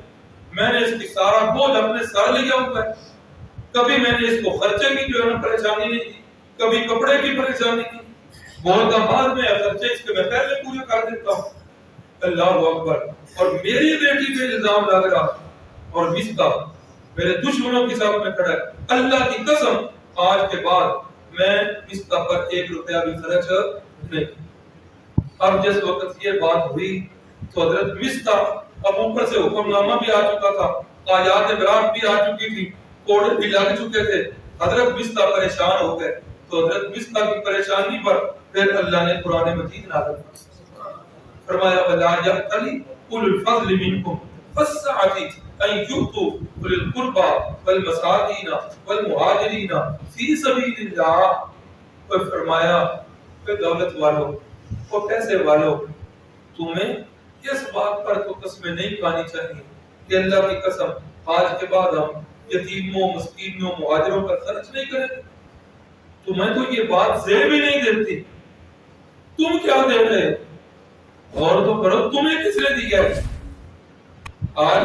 میں نے اس کی سارا بوجھ اپنے سر لیا ہوا ہے. کبھی میں نے اس کو خرچے کی جو ہے نا پریشانی نہیں کی, کبھی کپڑے کی پریشانی کی, بہت بعد میں خرچے اس کے میں پہلے پورے کر دیتا ہوں. اللہ اکبر. اور میری بیٹی پہ الزام لگ رہا اور مصطح میرے دشمنوں کے ساتھ میں کھڑا ہے. اللہ کی قسم آج کے بعد میں مصطح پر 1 روپیہ بھی خرچ نہیں. اب جس وقت یہ بات ہوئی تو حضرت مصطح اب اوپر سے حکم نامہ بھی آ چکا تھا, آیات برات بھی آ چکی تھی, کوڑے بھی لگ چکے تھے, حضرت بستہ پریشان ہو گئے تو حضرت بستہ کی پریشانی پر پھر اللہ نے قرآن مجید نازل فرمایا وَلَا يَأْتَلِ أُولُو الْفَضْلِ مِنْكُمْ وَالسَّعَةِ أَنْ يُؤْتُوا أُولِي الْقُرْبَى وَالْمَسَاكِينَ وَالْمُهَاجِرِينَ فِي سَبِيلِ اللَّهِ اور فرمایا کہ دولت والوں اور پیسے والوں تمہیں کس بات پر تو قسمیں نہیں کھانی چاہیے کہ اللہ کی قسم آج کے بعد ہم یتیموں مسکینوں مہاجروں پر خرچ نہیں کریں گے. تمہیں تو یہ بات زیر بھی نہیں دیتی. تم کیا دے رہے اور تو کرو تمہیں کس نے دیا ہے؟ آج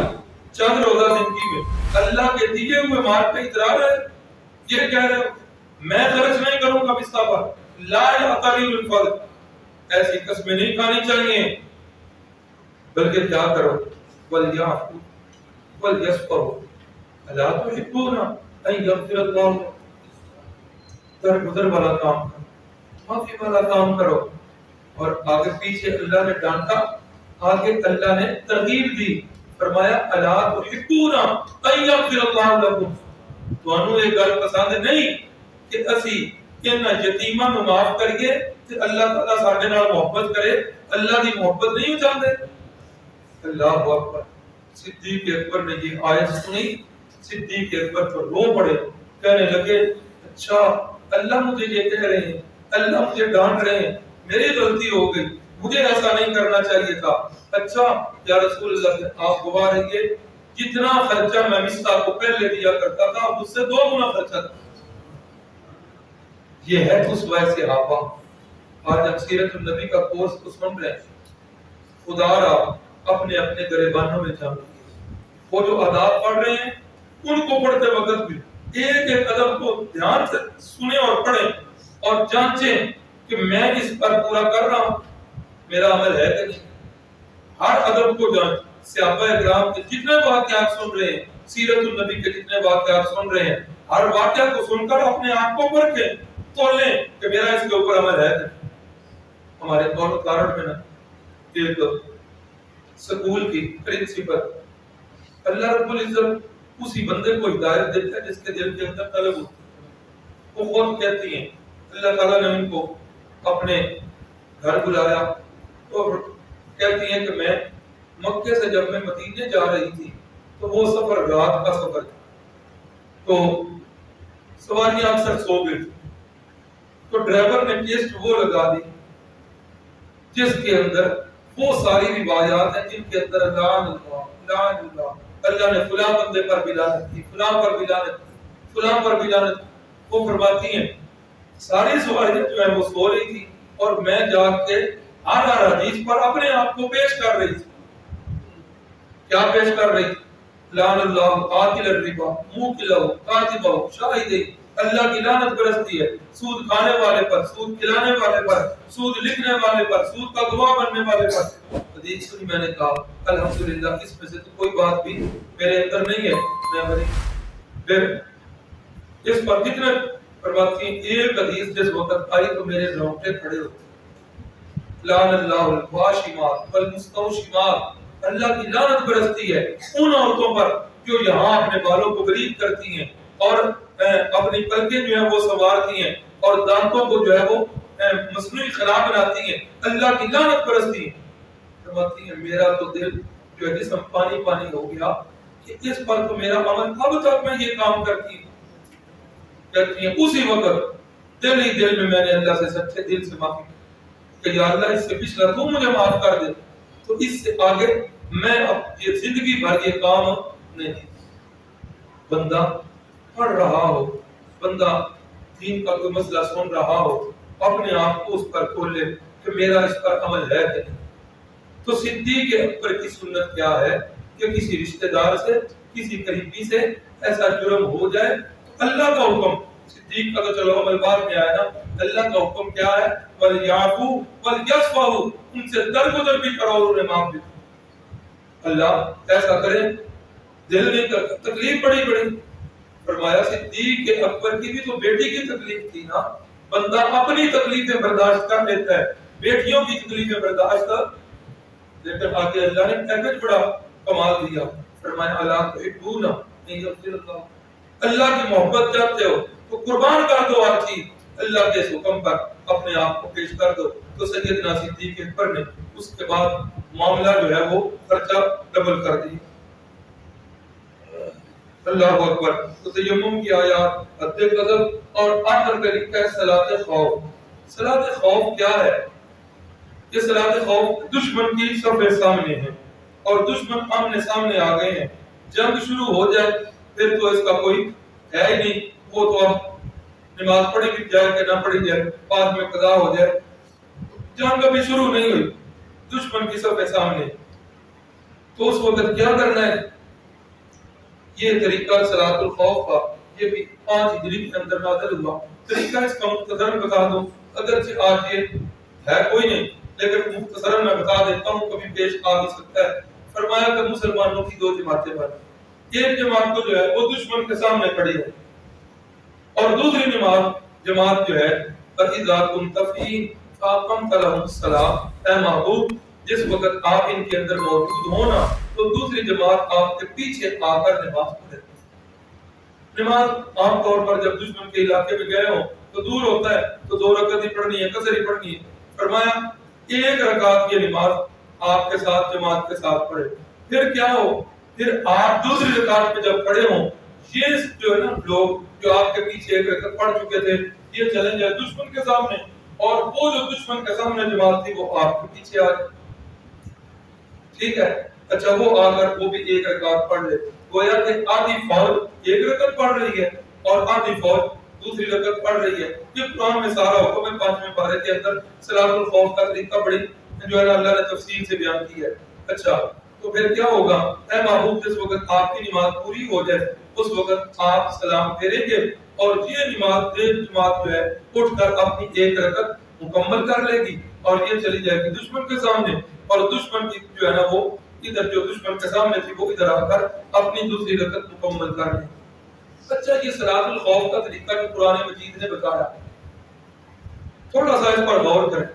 چند روزہ زندگی میں اللہ کے دیے ہوئے مال پہ اترار ہے. یہ کہہ رہے ہو میں خرچ نہیں کروں گا بستہ پر. لا یعتلی الفضل ایسی قسمیں نہیں کھانی چاہیے بلکہ کیا کرو وَلْيَعْفُوا وَلْيَصْفَحُوا أَلَا تُحِبُّونَ أَن يَغْفِرَ اللَّهُ درگزر والا کام کرو معافی والا کام کرو. اور آگے پیچھے اللہ نے ڈانٹا آگے اللہ نے ترغیب دی فرمایا أَلَا تُحِبُّونَ أَن يَغْفِرَ اللَّهُ لَكُمْ تانوں یہ گل پسند نہیں کہ اسی ان یتیماں نوں معاف کریے تے اللہ تعالیٰ ساڈے نال محبت کرے. اللہ دی محبت نہیں چاہتے. اللہ اکبر. صدیق اکبر نے یہ آیت سنی. صدیق اکبر تو رو پڑے کہنے لگے اچھا اللہ مجھے یہ کہہ رہے ہیں اللہ مجھے ڈانٹ رہے ہیں میری غلطی ہو گئی مجھے ایسا نہیں کرنا چاہیے تھا. اچھا یا رسول اللہ آپ گواہ رہیے جتنا خرچہ میں مستہ کو پہلے دیا کرتا تھا اس سے 2 گنا خرچہ تھا. یہ ہے اسوہ صحابہ. آج ہم سیرت النبی کا کورس کو سن رہے ہیں. خدا را اپنے اپنے گریبانوں میں جانتے وہ جو آداب پڑھ رہے ہیں ان کو پڑھتے وقت بھی ایک ایک ادب کو دھیان سے سنیں اور پڑھیں اور جانچیں کہ میں اس پر پورا کر رہا ہوں میرا عمل ہے کہ نہیں. ہر ادب کو جانچ. صحابہ اکرام کے جتنے واقعات سن رہے ہیں سیرت النبی کے جتنے واقعات سن رہے ہیں ہر واقعہ کو سن کر اپنے آپ کو پرکھیں تولیں کہ میرا اس کے اوپر عمل ہے. ہمارے دولت کارڈ میں نا ایک سکول کی پرنسپل اللہ رب العزت اسی بندے کو ہدایت دیتا ہے جس کے دل کے اندر طلب ہوتی ہے. وہ خود کہتی ہیں اللہ تعالیٰ نے ان کو اپنے گھر بلایا اور کہتی ہیں کہ میں مکے سے جب میں مدینے جا رہی تھی تو وہ سفر رات کا سفر تھا تو سواریاں اکثر سو گئی تھی تو ڈرائیور نے کیسٹ وہ لگا دی جس کے اندر وہ ساری روایات ہیں جن کے اندر اللہ نے فلاں بندے پر بھی لعنت کی فلاں پر بھی لعنت کی فلاں پر بھی لعنت کی. وہ فرماتی ہیں ساری سواریاں جو ہیں وہ سو رہی تھی اور میں جاگ کے ہر حدیث پر اپنے آپ کو پیش کر رہی تھی. کیا پیش کر رہی تھی؟ لعن اللہ آکل الربا موکلہ کاتبہ شاہدہ. اللہ کی لعنت برستی ہے سود کھانے والے پر سود کھلانے والے پر سود لکھنے والے پر سود کا گواہ بننے والے پر. حدیث سنی میں نے کہا الحمدللہ اس میں سے تو کوئی بات بھی میرے اندر نہیں ہے میں بری. پھر اس پر کتنے فرماتی ہیں ایک حدیث جس وقت آئی تو میرے رونگٹے کھڑے ہوتے. لعن اللہ الواشمات والمستوشمات. اللہ کی لعنت برستی ہے ان عورتوں پر جو یہاں اپنے بالوں کو بریک کرتی ہیں اور اپنی پلکیں جو ہیں وہ سنوارتی ہیں اور دانتوں کو جو ہے وہ مصنوعی خراب بناتی ہیں. اللہ کی لعنت برستی ہیں. فرماتی ہیں میرا تو دل جو ہے جسم پانی پانی ہو گیا کہ اس پر تو میرا عمل اب تک میں یہ کام کرتی ہوں. کہتی ہیں اسی وقت دل ہی دل میں نے اللہ سے سچے دل سے معافی کہ یا اللہ اس سے پچھلا تو مجھے معاف کر دے تو اس سے آگے میں اب یہ زندگی بھر یہ کام نہیں. بندہ پڑھ رہا ہو بندہ دین کا کوئی مسئلہ سن رہا ہو اپنے آپ کو اس پر کھولے کہ میرا اس پر عمل ہے کہ نہیں. تو صدیق اکبر کی سنت کیا ہے کہ کسی رشتہ دار سے کسی قریبی سے ایسا جرم ہو جائے تو اللہ کا حکم صدیق کا تو چلو عمل بعد میں آیا نا اللہ کا حکم کیا ہے وَلْيَعْفُوا وَلْيَصْفَحُوا. ان سے درگزر بھی کرو اور انہیں معاف بھی کرو. اللہ ایسا کرے دل نہیں کرتا تکلیف بڑی بڑی. فرمایا صدیق اکبر کی بھی تو بیٹی کی تکلیف تھی نا. بندہ اپنی تکلیفیں برداشت کر لیتا ہے بیٹیوں کی تکلیفیں برداشت کر لیکن آگے اللہ نے پیکج بڑا کمال دیا. فرمایا اللہ تحبون ان یغفر اللہ. اللہ کی محبت چاہتے ہو تو قربان کر دو ہر چیز، اللہ کے حکم پر اپنے آپ کو پیش کر دو. تو سیدنا صدیق اکبر نے اس کے بعد معاملہ جو ہے وہ خرچہ ڈبل کر دیا. اللہ اکبر. تو تیمم کی آیات، حد قذف اور آخر طریقہ ہے صلاۃ خوف. صلاۃ خوف کیا ہے؟ یہ صلاۃ خوف دشمن کی صف سامنے ہے اور دشمن آمنے سامنے آ گئے ہیں، جنگ شروع ہو جائے پھر تو اس کا کوئی ہے ہی نہیں، وہ تو اب نماز پڑھی بھی جائے کہ نہ پڑھی جائے بعد میں قضا ہو جائے. جنگ ابھی شروع نہیں ہوئی، دشمن کی صف سامنے، تو اس وقت کیا کرنا ہے؟ یہ طریقہ صلاۃ الخوف کا، یہ بھی 5 ہجری کے اندر نازل ہوا. طریقہ اس کا مختصراً بتا دوں، اگرچہ آج یہ ہے کوئی نہیں لیکن مختصراً میں بتا دیتا ہوں، کبھی پیش آ بھی سکتا ہے. فرمایا کہ مسلمانوں کی 2 جماعتیں بنیں. ایک جماعت تو جو ہے وہ دشمن کے سامنے کھڑی ہے اور دوسری جماعت جو ہے فَإِذَا كُنْتَ فِيهِمْ فَأَقَمْتَ لَهُمُ الصَّلَاةَ، اے محبوب جس وقت آپ ان کے اندر موجود ہونا تو دوسری جماعت آپ کے پیچھے آ کر نماز پڑھے. نماز عام طور پر جب دشمن کے علاقے میں گئے ہوں تو دور ہوتا ہے تو 2 رکعت ہی پڑھنی ہے، قصر ہی پڑھنی ہے. فرمایا 1 رکعت کی نماز آپ کے ساتھ جماعت کے ساتھ پڑھے. پھر کیا ہو؟ پھر آپ دوسری رکعت میں جب پڑھے ہوں، یہ جو ہے نا لوگ جو آپ کے پیچھے 1 رکعت پڑھ چکے تھے یہ چلیں جائے دشمن کے سامنے، اور وہ جو دشمن کے سامنے جماعت تھی وہ آپ کے پیچھے آ جائے. ٹھیک ہے. اچھا وہ آ کر وہ بھی 1 رکعت پڑھ لے. گویا کہ آدھی فوج 1 رکعت پڑھ رہی ہے اور آدھی فوج دوسری رکعت پڑھ رہی ہے. یہ قرآن میں سارا حکم ہے 5ویں پارے کے اندر. صلاۃ الخوف کا طریقہ بڑی جو ہے اللہ نے تفصیل سے بیان کی ہے. اچھا تو پھر کیا ہوگا؟ اے محبوب جس وقت آپ کی نماز پوری ہو جائے اس وقت آپ سلام پھیریں گے اور یہ جماعت جو ہے اٹھ کر اپنی 1 رکعت مکمل کر لے گی اور یہ چلی جائے گی دشمن کے سامنے، اور دشمن کی جو ہے نا وہ ادھر جو دشمن کے سامنے تھی وہ ادھر آ کر اپنی دوسری رکعت مکمل کر لے. اچھا یہ صلاۃ الخوف کا طریقہ جو قرآن مجید نے بتایا، تھوڑا سا اس پر غور کریں.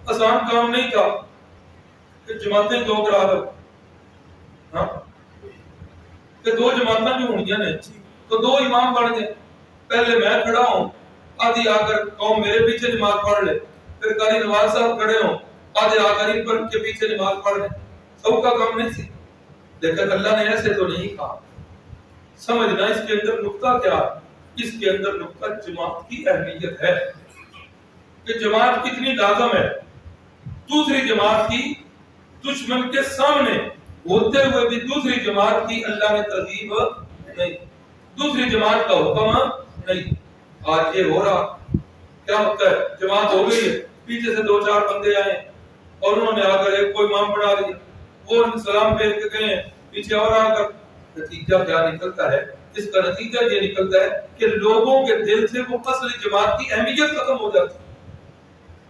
آسان کام نہیں تھا کہ جماعتیں 2 کرا دو، ہاں کہ 2 جماعتیں جو ہونیاں نے تو 2 امام بن گئے. پہلے میں کھڑا ہوں، آدھی آ کر قوم میرے پیچھے نماز پڑھ لے، پھر قاری نواز صاحب کھڑے ہوں، آدھے آ کر ان پر کے پیچھے نماز پڑھ لے. سب کا کام نہیں سی، لیکن اللہ نے ایسے تو نہیں کہا. سمجھنا اس کے اندر نقطہ کیا ہے؟ اس کے اندر نقطہ جماعت کی اہمیت ہے کہ جماعت کتنی لازم ہے. دوسری جماعت کی دشمن کے سامنے ہوتے ہوئے بھی دوسری جماعت کی اللہ نے ترغیب نہیں، دوسری جماعت کا حکم نہیں. آج یہ ہو رہا کیا ہوتا ہے؟ جماعت ہو گئی ہے، پیچھے سے 2-4 بندے آئے اور انہوں نے آ کر ایک کو امام بنا دیا، وہ سلام پھیر کے گئے ہیں پیچھے اور آ کر. نتیجہ کیا نکلتا ہے؟ اس کا نتیجہ یہ نکلتا ہے کہ لوگوں کے دل سے وہ اصلی جماعت کی اہمیت ختم ہو جاتی ہے.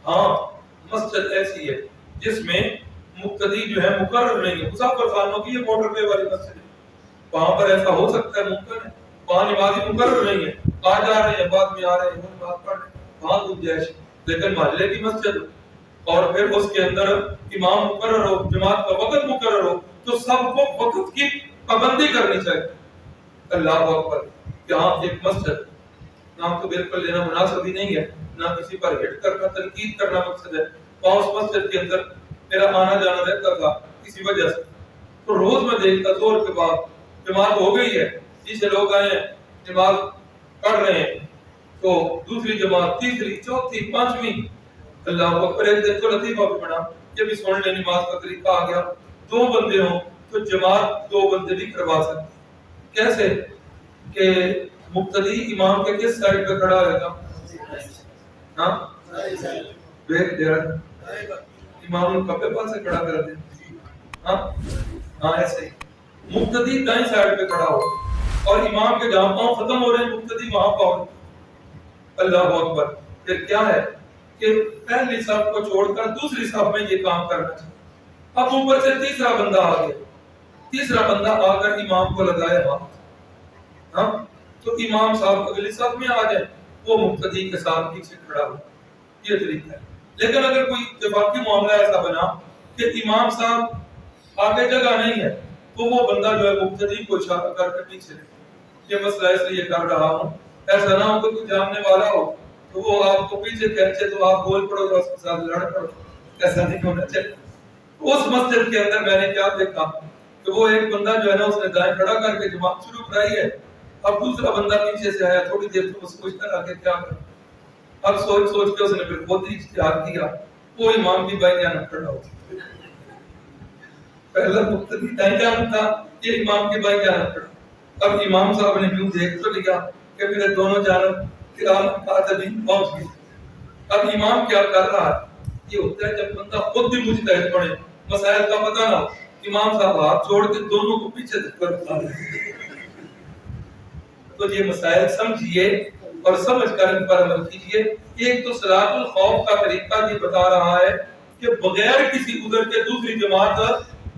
ہاں مسجد ایسی ہے جس میں مقتدی جو ہے مقرر نہیں ہے. مسافر خانوں کی یہ موٹر وے والی مسجد ہے، وہاں پر ایسا ہو سکتا ہے، ممکن ہے. وہاں نمازی مقرر نہیں ہے، آ جا رہے ہیں بعد میں آ رہے ہیں نماز پڑھ رہے ہیں، وہاں گنجائش. لیکن محلے کی مسجد اور پھر اس کے اندر امام مقرر ہو، جماعت کا وقت مقرر ہو، تو سب کو وقت کی پابندی کرنی چاہیے. اللہ اکبر. یہاں ایک مسجد نام تو بالکل لینا مناسب ہی نہیں ہے، نہ کسی پر ہٹ کرنا تنقید کرنا مقصد ہے. وہاں اس مسجد کے اندر میرا آنا جانا رہتا تھا کسی وجہ سے، تو روز میں دیکھتا زور کے بعد جماعت ہو گئی ہے، پیچھے لوگ آئے ہیں نماز پڑھ رہے ہیں، تو دوسری جماعت تیسری چوتھی پانچویں. اللہ اکبر. ایک دیکھو لطیفہ بھی بنا، یہ بھی سن لے نماز کا طریقہ آ گیا. 2 بندے ہوں تو جماعت 2 بندے بھی کروا سکتے. کیسے؟ کہ مقتدی امام کے کس سائڈ پہ کھڑا رہے گا؟ ہاں بیک دے رہا امام ان کپے پاس سے کھڑا کر دے. ہاں ایسے ہی مقتدی دائیں سائڈ پہ کھڑا ہو اور امام کے جہاں پاؤں ختم ہو رہے ہیں مقتدی وہاں پاؤں. اللہ اکبر. پھر کیا ہے کہ پہلی صف کو چھوڑ کر دوسری صف میں یہ کام کرنا چاہیے. اب اوپر سے تیسرا بندہ آ گیا، تیسرا بندہ آ کر امام کو لگائے ہاتھ، ہاں تو امام صاحب اگلی صف میں آ جائے، وہ مقتدی کے ساتھ پیچھے کھڑا ہو. یہ طریقہ ہے. لیکن اگر کوئی اتفاقی معاملہ ایسا بنا کہ امام صاحب آگے جگہ نہیں ہے تو وہ بندہ جو ہے مقتدی کو اشارہ کر کے پیچھے رہے. یہ مسئلہ اس لیے کر رہا ہوں ایسا نہ ہو کہ کوئی جاننے والا ہو تو وہ آپ کو پیچھے کھینچے تو آپ بول پڑو اور اس کے ساتھ لڑ پڑو. ایسا نہیں ہونا چاہیے. اس مسجد کے اندر میں نے کیا دیکھا کہ وہ ایک بندہ جو ہے نا اس نے دائیں کھڑا کر کے جماعت شروع کرائی ہے. اب دوسرا بندہ پیچھے سے آیا, تھوڑی دیر تو سوچتا رہا کہ کیا کروں. اب سوچ کے اس نے پھر خود ہی اختیار کیا وہ امام کی بھائی جانا کھڑا ہو. پہلا مقتدی دائیں جانب تھا, یہ امام کی بھائی جانب کھڑا. اب امام صاحب نے یوں دیکھ تو لیا کہ میرے دونوں جانب کرام کاتبین پہنچ گئے. اب امام کیا کر رہا ہے, یہ ہوتا ہے جب بندہ خود بھی مجتہد پڑے, مسائل کا پتہ نہ ہو, امام صاحب ہاتھ چھوڑ کے دونوں کو پیچھے کر دیتا ہے. تو یہ مسائل سمجھیے اور سمجھ کر ان پر عمل کیجیے. ایک تو صلاۃ الخوف کا طریقہ یہ بتا رہا ہے کہ بغیر کسی عذر کے دوسری جماعت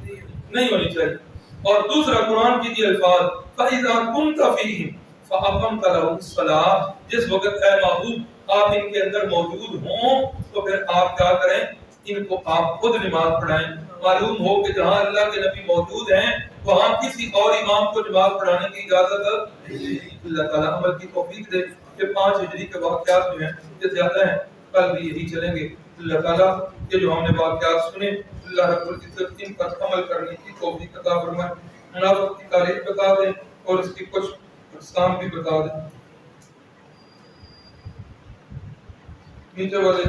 نہیں ہونی چاہیے. اور دوسرا قرآن کی یہ الفاظ فَإِذَا كُنْتَ فِيهِمْ فَأَقَمْتَ لَهُمُ الصَّلَاةَ, جس وقت اے محبوب آپ ان کے اندر موجود ہوں تو پھر آپ کیا کریں, ان کو آپ خود نماز پڑھائیں. معلوم ہو کہ جہاں اللہ کے نبی موجود ہیں وہاں کسی اور امام کو نماز پڑھانے کی اجازت نہیں. اللہ تعالیٰ عمل کی توفیق دے. یہ 5 ہجری کے واقعات جو ہیں یہ زیادہ ہیں, کل بھی یہی چلیں گے. اللہ تعالیٰ یہ جو ہم نے واقعات سنے اللہ رب العزت ان پر عمل کرنے کی توفیق عطا فرمائے. منافق کی تاریخ بتا دیں اور اس کی کچھ اقسام بھی بتا دیں. نیچے والے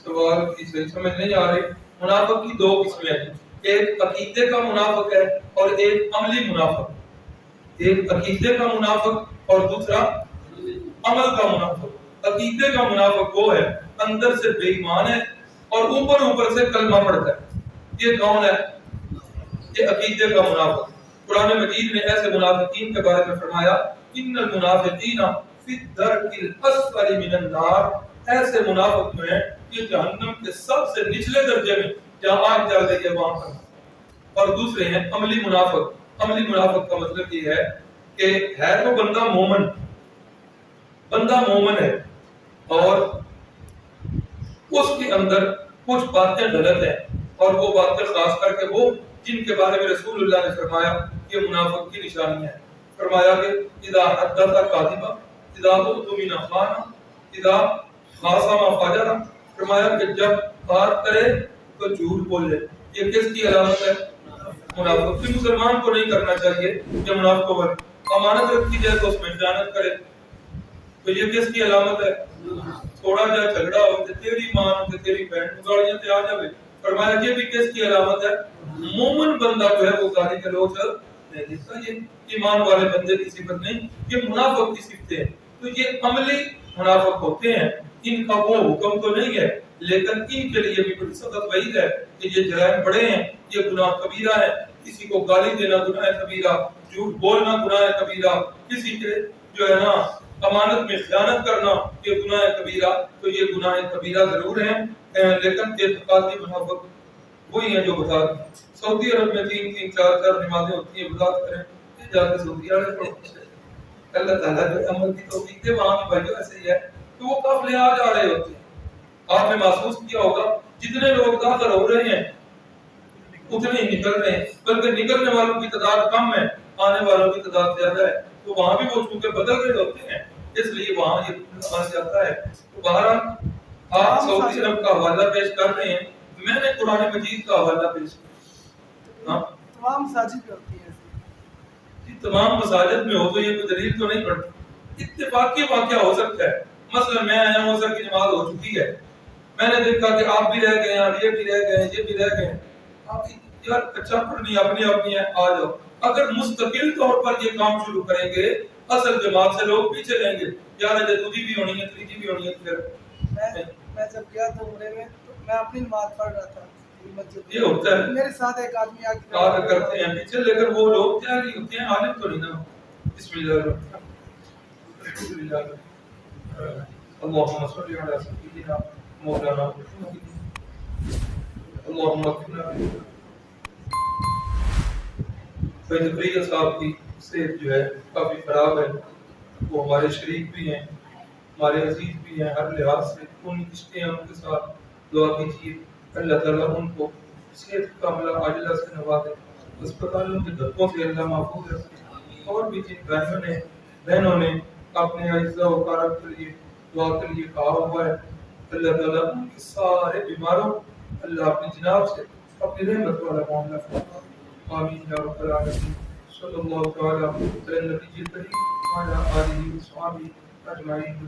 سوال کی صحیح سمجھ نہیں آ رہی. منافق کی 2 قسمیں ہیں, ایک عقیدے کا منافق ہے اور ایک عملی منافق. ایک عقیدے کا منافق اور دوسرا عمل کا منافق. عقیدے کا منافق وہ ہے اندر سے بے ایمان ہے اور اوپر سے کلمہ پڑھتا ہے. یہ کون ہے؟ یہ عقیدے کا منافق. قرآن مجید نے ایسے منافقین کے بارے میں فرمایا ان المنافقین فی الدرک الاسفل من النار. ایسے منافق جو ہیں یہ جہنم کے سب سے نچلے درجے میں جہاں آگ جل رہی ہے وہاں پر. اور دوسرے ہیں عملی منافق. عملی منافق کا مطلب یہ ہے کہ ہے تو بندہ مومن ہے اور اس کے اندر کچھ باتیں غلط ہیں اور وہ باتیں خاص کر کے وہ جن کے بارے میں رسول اللہ نے فرمایا یہ منافق کی نشانی ہے. فرمایا کہ اذا حدث کاذبا, اذا اؤتمن خانا, اذا خاصم فجر. فرمایا کہ جب بات کرے تو جھوٹ بولے. یہ کس کی علامت ہے؟ منافق کی. مسلمان کو نہیں کرنا چاہیے یہ منافق کو. امانت رکھی جائے تو اس میں خیانت کرے تو یہ کس کی علامت ہے؟ تھوڑا جا جھگڑا ہو کہ تیری ماں ہو کہ تیری بہن گاڑیاں تے آ جاوے. فرمایا یہ بھی کس کی علامت ہے؟ مومن بندہ جو ہے وہ گالی گلوچ نہیں دیتا. یہ ایمان والے بندے کی صفت نہیں, یہ منافق کی صفتیں ہیں. تو یہ عملی منافق ہوتے ہیں. ان کا وہ حکم تو نہیں ہے لیکن ان کے لیے بھی بڑی سخت وعید ہے کہ یہ جرائم بڑے ہیں, یہ گناہ کبیرہ ہے. کسی کو گالی دینا گناہ کبیرہ, جھوٹ بولنا گناہ کبیرہ, کسی کے جو ہے نا امانت میں خیانت کرنا یہ گناہ کبیرہ. تو یہ گناہ کبیرہ ضرور ہیں لیکن اعتقادی منافق وہی ہیں جو بتا دیں. سعودی عرب میں 3-3 4-4 نمازیں ہوتی ہیں, بتا کریں یہ جا کے سعودی عرب پڑھو. اللہ تعالیٰ جو عمل کی توفیق دے. وہاں کی بھائیوں ایسے ہی ہے کہ وہ قافلے آ جا رہے ہوتے ہیں. آپ نے محسوس کیا ہوگا جتنے لوگ داخل ہو رہے ہیں اتنے ہی نکل رہے ہیں, بلکہ نکلنے والوں کی تعداد کم ہے, آنے والوں کی تعداد زیادہ ہے. تو وہاں بھی وہ چونکہ بدل رہے ہوتے ہیں اس لیے وہاں یہ آ جاتا ہے. تو بہرحال آپ سعودی عرب کا حوالہ پیش کر رہے ہیں, میں نے قرآن مجید کا حوالہ پیش کیا. تمام مساجد ہوتی ہیں تمام مساجد میں ہو تو یہ کوئی دلیل تو نہیں پڑتی. اتفاقی واقعہ ہو سکتا ہے. مثلا میں آیا ہوں, عصر کی نماز ہو چکی ہے, میں نے دیکھا کہ آپ بھی رہ گئے ہیں, یہ بھی رہ گئے ہیں, یہ بھی رہ گئے ہیں. آپ یار اچھا پڑھنی اپنی ہے, آ جاؤ. اگر مستقل طور پر یہ کام شروع کریں گے اصل جماعت سے لوگ پیچھے رہیں گے. یار جدودی بھی ہونی ہے, تریجی بھی ہونی ہے. پھر میں جب گیا تھا عمرے میں تو میں اپنی نماز پڑھ رہا تھا. یہ ہوتا ہے میرے ساتھ ایک آدمی آ کے کرتے ہیں پیچھے, لیکن وہ لوگ جاہلی ہوتے ہیں, عالم تو نہیں نا. بسم اللہ الرحمن الرحیم. اللهم صل على سيدنا مولانا اللهم اغفر. فیض صاحب کی صحت جو ہے کافی خراب ہے. وہ ہمارے شریک بھی ہیں, ہمارے عزیز بھی ہیں ہر لحاظ سے. ان رشتے ہیں, ان کے ساتھ دعا کیجیے اللہ تعالیٰ ان کو صحت کاملہ عاجلہ سے نوازے, اسپتالوں کے دھکوں سے اللہ محفوظ رکھے. اور بھی جن بہنوں نے اپنے عزہ و کرم کے لیے دعا کے لیے کہا ہوا ہے. اللہ تعالیٰ ان کے سارے بیماروں اللہ اپنی جناب سے اپنی رحمت والا معاملہ فرما. آمین یا رب العالمین. صلی اللہ تعالیٰ علی نبی الکریم وعلی آلہ وصحبہ اجمعین.